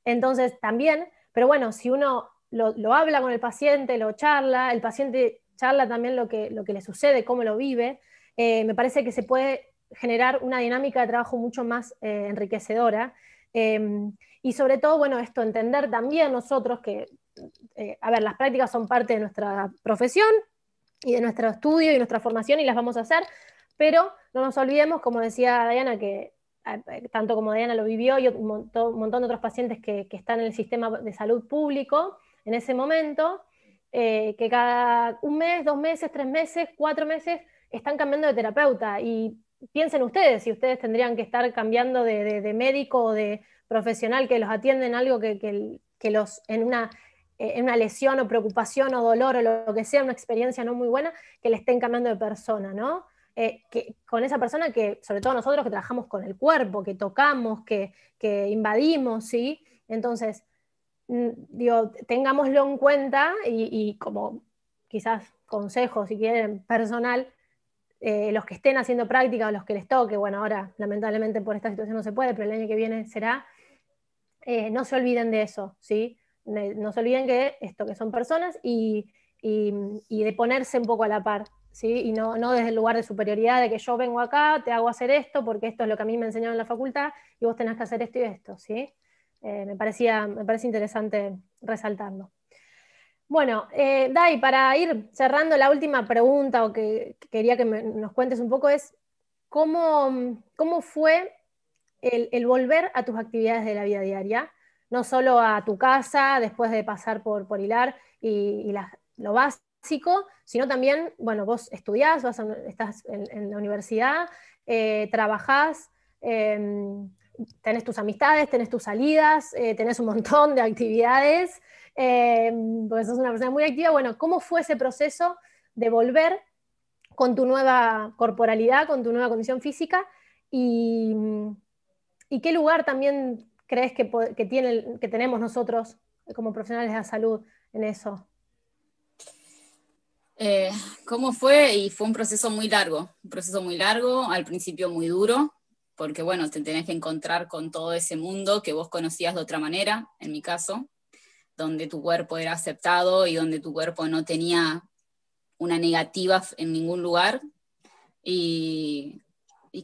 Entonces también, pero bueno, si uno lo habla con el paciente, lo charla, el paciente charla también lo que le sucede, cómo lo vive, me parece que se puede generar una dinámica de trabajo mucho más enriquecedora. Y sobre todo, bueno, esto, entender también nosotros que, a ver, las prácticas son parte de nuestra profesión y de nuestro estudio y nuestra formación, y las vamos a hacer, pero no nos olvidemos, como decía Diana, que tanto como Diana lo vivió, y un montón de otros pacientes que están en el sistema de salud público en ese momento, que cada 1 mes, 2 meses, 3 meses, 4 meses están cambiando de terapeuta. Y piensen ustedes, si ustedes tendrían que estar cambiando de médico o de profesional que los atiende en algo que los, en una lesión o preocupación o dolor o lo que sea, una experiencia no muy buena, que le estén cambiando de persona, ¿no? Con esa persona que, sobre todo nosotros que trabajamos con el cuerpo, que tocamos, que invadimos, ¿sí? Entonces, digo, tengámoslo en cuenta, y como quizás consejo, si quieren, personal, los que estén haciendo práctica o los que les toque, bueno, ahora lamentablemente por esta situación no se puede, pero el año que viene será, no se olviden de eso, ¿sí? No se olviden que son personas, y de ponerse un poco a la par, ¿sí? Y no desde el lugar de superioridad, de que yo vengo acá, te hago hacer esto, porque esto es lo que a mí me enseñaron en la facultad, y vos tenés que hacer esto y esto, ¿sí? Me parece interesante resaltarlo. Bueno, Dai, para ir cerrando, la última pregunta, o que quería que nos cuentes un poco, es cómo fue el volver a tus actividades de la vida diaria, no solo a tu casa después de pasar por Hilar y lo básico, sino también, bueno, vos estudiás, estás en la universidad, trabajás, tenés tus amistades, tenés tus salidas, tenés un montón de actividades, porque sos una persona muy activa. Bueno, ¿cómo fue ese proceso de volver con tu nueva corporalidad, con tu nueva condición física? ¿Y qué lugar también crees que tenemos nosotros como profesionales de la salud en eso? ¿Cómo fue? Y fue un proceso muy largo, al principio muy duro, porque bueno, te tenés que encontrar con todo ese mundo que vos conocías de otra manera, en mi caso, donde tu cuerpo era aceptado y donde tu cuerpo no tenía una negativa en ningún lugar. Y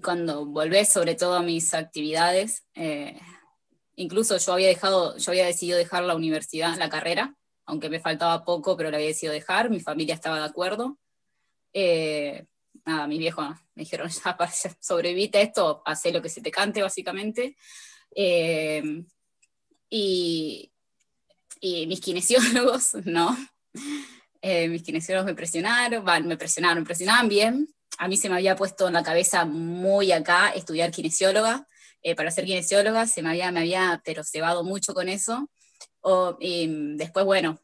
cuando volvés, sobre todo a mis actividades, incluso yo había decidido dejar la universidad, la carrera, aunque me faltaba poco, pero la había decidido dejar, mi familia estaba de acuerdo. Nada, mis viejos me dijeron, ya sobrevivite esto, hacé lo que se te cante, básicamente. Y mis kinesiólogos, no. Mis kinesiólogos me presionaban bien. A mí se me había puesto en la cabeza muy acá estudiar kinesióloga. Para ser kinesióloga me había pero cebado mucho con eso. Después, bueno,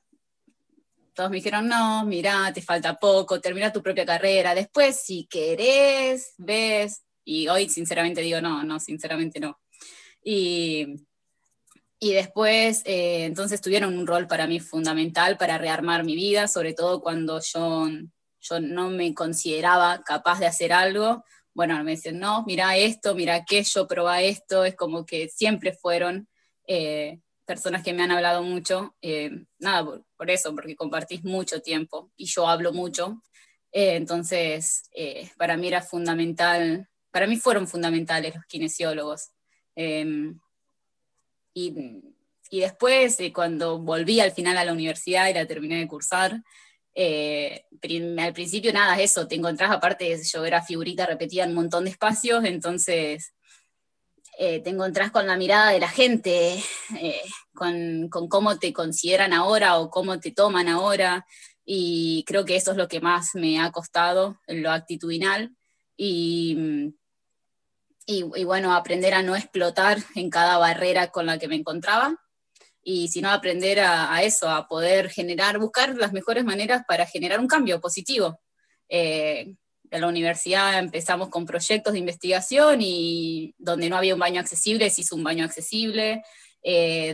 todos me dijeron, no, mirá, te falta poco, termina tu propia carrera, después si querés, ves. Y hoy sinceramente digo, no, sinceramente no. Y después, entonces tuvieron un rol para mí fundamental para rearmar mi vida, sobre todo cuando yo no me consideraba capaz de hacer algo. Bueno, me dicen, no, mira esto, mira aquello, probá esto. Es como que siempre fueron personas que me han hablado mucho, nada, por eso, porque compartís mucho tiempo y yo hablo mucho. Entonces, para mí era fundamental, para mí fueron fundamentales los kinesiólogos. Y, y después, cuando volví al final a la universidad y la terminé de cursar, al principio nada, eso, te encontrás, aparte yo era figurita repetida en un montón de espacios, entonces te encontrás con la mirada de la gente, con cómo te consideran ahora o cómo te toman ahora, y creo que eso es lo que más me ha costado, en lo actitudinal, y bueno, aprender a no explotar en cada barrera con la que me encontraba, y sino aprender a eso, a poder buscar las mejores maneras para generar un cambio positivo. En la universidad empezamos con proyectos de investigación y donde no había un baño accesible, se hizo un baño accesible,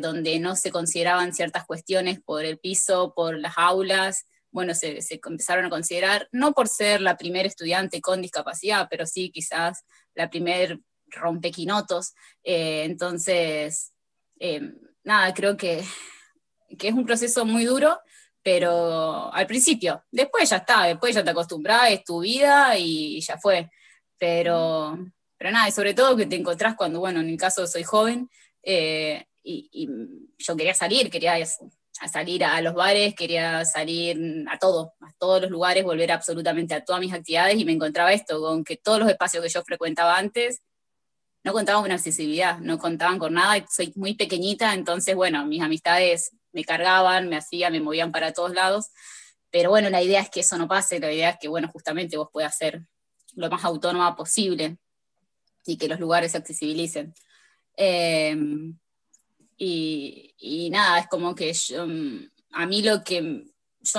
donde no se consideraban ciertas cuestiones por el piso, por las aulas, bueno, se empezaron a considerar, no por ser la primera estudiante con discapacidad, pero sí quizás la primer rompequinotos. Entonces, nada, creo que es un proceso muy duro, pero al principio, después ya está, después ya te acostumbras, es tu vida y ya fue. Pero nada, y sobre todo que te encontrás cuando, bueno, en mi caso soy joven, y yo quería salir a los bares, quería salir a todos los lugares, volver absolutamente a todas mis actividades, y me encontraba esto, con que todos los espacios que yo frecuentaba antes no contaban con accesibilidad, no contaban con nada, y soy muy pequeñita, entonces, bueno, mis amistades me cargaban, me movían para todos lados, pero bueno, la idea es que eso no pase, la idea es que, bueno, justamente vos puedas ser lo más autónoma posible, y que los lugares se accesibilicen. Y nada, es como que a mí yo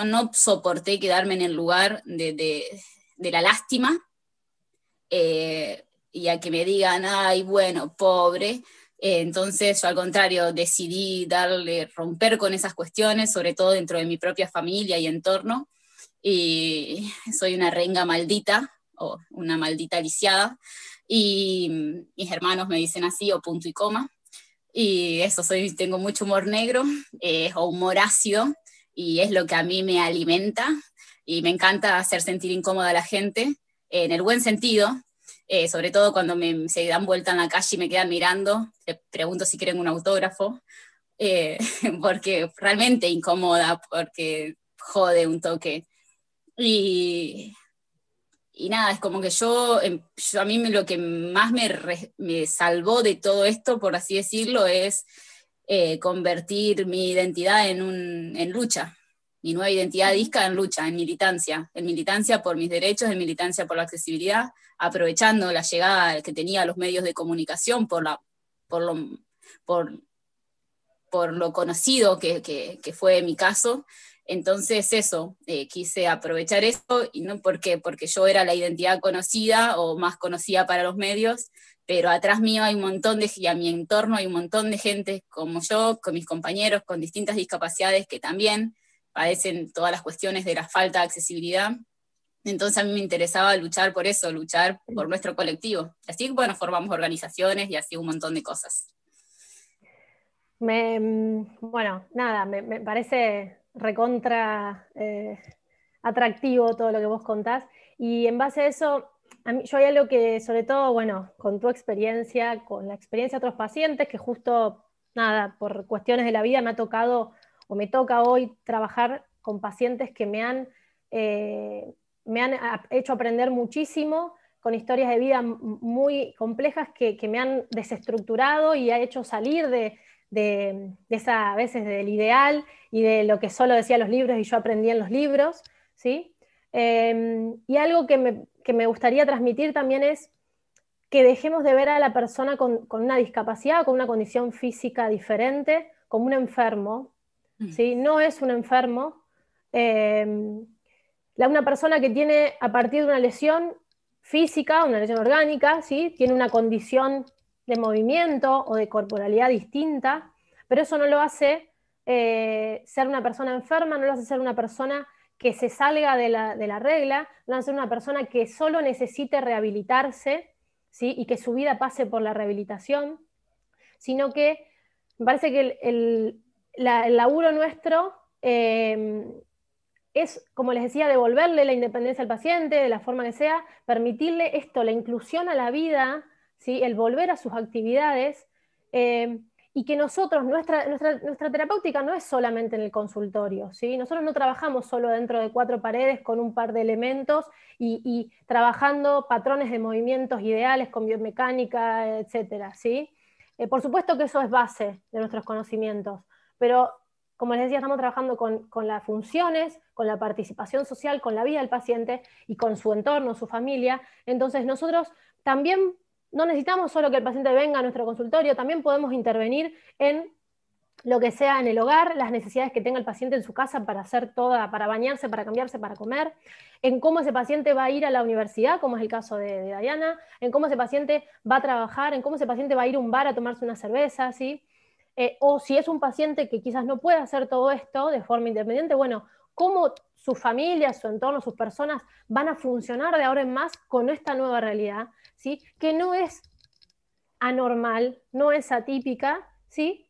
no soporté quedarme en el lugar de la lástima, y a que me digan, ay, bueno, pobre. Entonces yo al contrario decidí romper con esas cuestiones, sobre todo dentro de mi propia familia y entorno, y soy una renga maldita, o una maldita lisiada, y mis hermanos me dicen así, o punto y coma. Y eso, tengo mucho humor negro, o humor ácido, y es lo que a mí me alimenta, y me encanta hacer sentir incómoda a la gente, en el buen sentido, sobre todo cuando se dan vuelta en la calle y me quedan mirando, les pregunto si quieren un autógrafo, porque realmente incomoda, porque jode un toque. Y nada, es como que a mí lo que más me salvó de todo esto, por así decirlo, es convertir mi identidad en lucha, mi nueva identidad disca en lucha, en militancia por mis derechos, en militancia por la accesibilidad, aprovechando la llegada que tenía a los medios de comunicación por lo conocido que fue mi caso. Entonces eso, quise aprovechar eso, y no porque yo era la identidad conocida o más conocida para los medios, pero atrás mío hay un montón y a mi entorno hay un montón de gente como yo, con mis compañeros con distintas discapacidades que también padecen todas las cuestiones de la falta de accesibilidad. Entonces a mí me interesaba luchar por eso, luchar por nuestro colectivo. Así, bueno, formamos organizaciones y así un montón de cosas. Bueno, nada, me parece recontra atractivo todo lo que vos contás, y en base a eso, yo hay algo que, sobre todo, bueno, con tu experiencia, con la experiencia de otros pacientes, que justo, nada, por cuestiones de la vida me ha tocado, o me toca hoy trabajar con pacientes que me han hecho aprender muchísimo, con historias de vida muy complejas que me han desestructurado y ha hecho salir de esa, a veces, del ideal y de lo que solo decían los libros y yo aprendí en los libros, ¿sí? Y algo que me gustaría transmitir también es que dejemos de ver a la persona con una discapacidad, con una condición física diferente, como un enfermo, ¿sí? No es un enfermo. Una persona que tiene, a partir de una lesión física, una lesión orgánica, ¿sí? Tiene una condición de movimiento o de corporalidad distinta, pero eso no lo hace ser una persona enferma, no lo hace ser una persona que se salga de la regla, no lo hace ser una persona que solo necesite rehabilitarse, ¿sí? Y que su vida pase por la rehabilitación, sino que me parece que el laburo nuestro es, como les decía, devolverle la independencia al paciente, de la forma que sea, permitirle esto, la inclusión a la vida, ¿sí? El volver a sus actividades, y que nosotros, nuestra terapéutica no es solamente en el consultorio, ¿sí? Nosotros no trabajamos solo dentro de 4 paredes con un par de elementos y trabajando patrones de movimientos ideales con biomecánica, etcétera, ¿sí? Por supuesto que eso es base de nuestros conocimientos, pero como les decía, estamos trabajando con las funciones, con la participación social, con la vida del paciente y con su entorno, su familia. Entonces nosotros también no necesitamos solo que el paciente venga a nuestro consultorio, también podemos intervenir en lo que sea en el hogar, las necesidades que tenga el paciente en su casa para hacer para bañarse, para cambiarse, para comer, en cómo ese paciente va a ir a la universidad, como es el caso de Diana, en cómo ese paciente va a trabajar, en cómo ese paciente va a ir a un bar a tomarse una cerveza, ¿sí? O si es un paciente que quizás no puede hacer todo esto de forma independiente, bueno, cómo su familia, su entorno, sus personas van a funcionar de ahora en más con esta nueva realidad, ¿sí? Que no es anormal, no es atípica, ¿sí?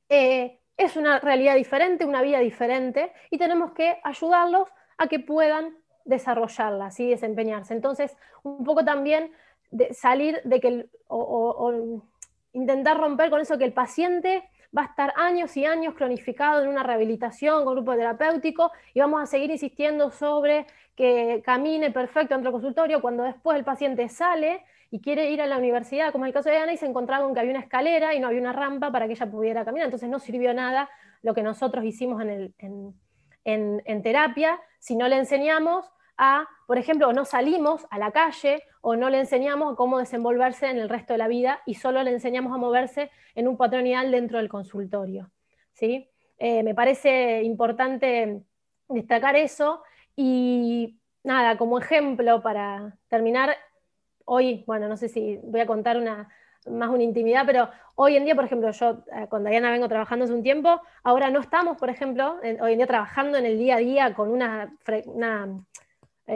Es una realidad diferente, una vida diferente, y tenemos que ayudarlos a que puedan desarrollarla, ¿sí? Desempeñarse. Entonces, un poco también salir de que, o intentar romper con eso que el paciente va a estar años y años cronificado en una rehabilitación con grupo terapéutico y vamos a seguir insistiendo sobre que camine perfecto dentro del consultorio cuando después el paciente sale y quiere ir a la universidad, como es el caso de Ana, y se encontraba con que había una escalera y no había una rampa para que ella pudiera caminar. Entonces no sirvió nada lo que nosotros hicimos en terapia si no le enseñamos por ejemplo, o no salimos a la calle o no le enseñamos cómo desenvolverse en el resto de la vida y solo le enseñamos a moverse en un patrón ideal dentro del consultorio, ¿sí? Me parece importante destacar eso y nada, como ejemplo para terminar, hoy, bueno, no sé si voy a contar más una intimidad, pero hoy en día, por ejemplo, yo con Diana vengo trabajando hace un tiempo, ahora no estamos, por ejemplo, hoy en día trabajando en el día a día con una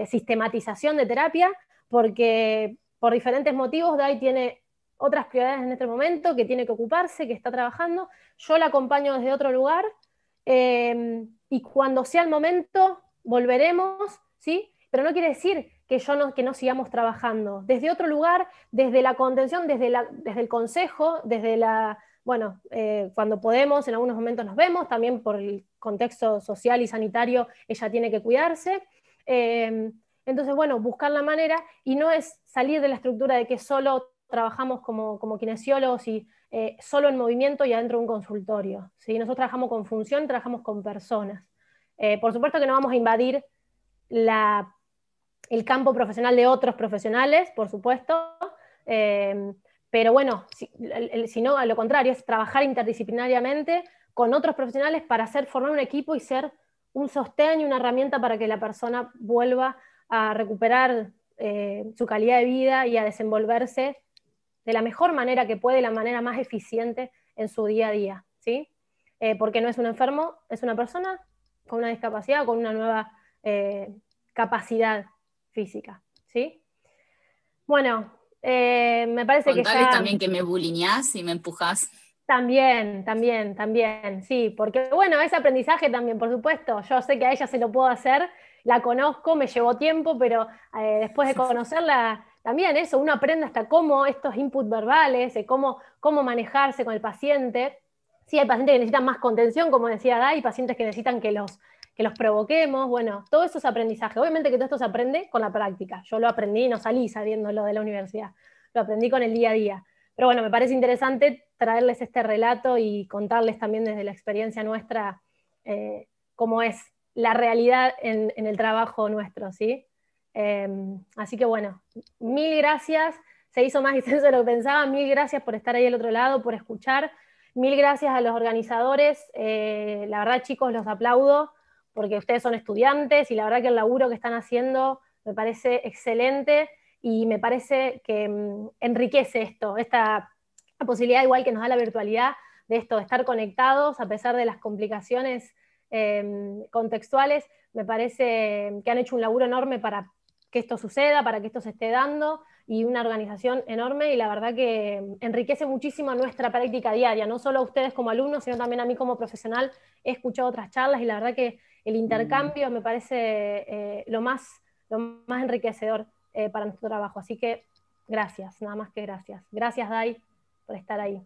sistematización de terapia, porque por diferentes motivos Dai tiene otras prioridades en este momento, que tiene que ocuparse, que está trabajando, yo la acompaño desde otro lugar, y cuando sea el momento volveremos, ¿sí? Pero no quiere decir que no sigamos trabajando, desde otro lugar, desde la contención, desde el consejo, bueno, cuando podemos, en algunos momentos nos vemos, también por el contexto social y sanitario, ella tiene que cuidarse. Entonces, bueno, buscar la manera, y no es salir de la estructura de que solo trabajamos como kinesiólogos y solo en movimiento y adentro de un consultorio, ¿sí? Nosotros trabajamos con función, trabajamos con personas. Por supuesto que no vamos a invadir el campo profesional de otros profesionales, por supuesto, pero bueno, si no, a lo contrario, es trabajar interdisciplinariamente con otros profesionales para formar un equipo y ser un sostén y una herramienta para que la persona vuelva a recuperar su calidad de vida y a desenvolverse de la mejor manera que puede, la manera más eficiente en su día a día, ¿sí? Porque no es un enfermo, es una persona con una discapacidad, con una nueva capacidad física, ¿sí? Bueno, me parece que Contales ya... también que me bulineás y me empujás. También, sí, porque bueno, ese aprendizaje también, por supuesto, yo sé que a ella se lo puedo hacer, la conozco, me llevó tiempo, pero después de conocerla, también eso, uno aprende hasta cómo estos inputs verbales, de cómo manejarse con el paciente. Sí, hay pacientes que necesitan más contención, como decía Dai, pacientes que necesitan que los provoquemos, bueno, todo eso es aprendizaje. Obviamente que todo esto se aprende con la práctica, yo lo aprendí, no salí sabiéndolo de la universidad, lo aprendí con el día a día. Pero bueno, me parece interesante traerles este relato y contarles también desde la experiencia nuestra cómo es la realidad en el trabajo nuestro, ¿sí? Así que bueno, mil gracias, se hizo más extenso de lo que pensaba, mil gracias por estar ahí al otro lado, por escuchar, mil gracias a los organizadores, la verdad chicos los aplaudo, porque ustedes son estudiantes y la verdad que el laburo que están haciendo me parece excelente, y me parece que enriquece esta posibilidad igual que nos da la virtualidad de esto, de estar conectados a pesar de las complicaciones contextuales. Me parece que han hecho un laburo enorme para que esto suceda, para que esto se esté dando, y una organización enorme, y la verdad que enriquece muchísimo nuestra práctica diaria, no solo a ustedes como alumnos, sino también a mí como profesional. He escuchado otras charlas y la verdad que el intercambio me parece lo más enriquecedor para nuestro trabajo. Así que gracias, nada más que gracias. Gracias, Dai, por estar ahí.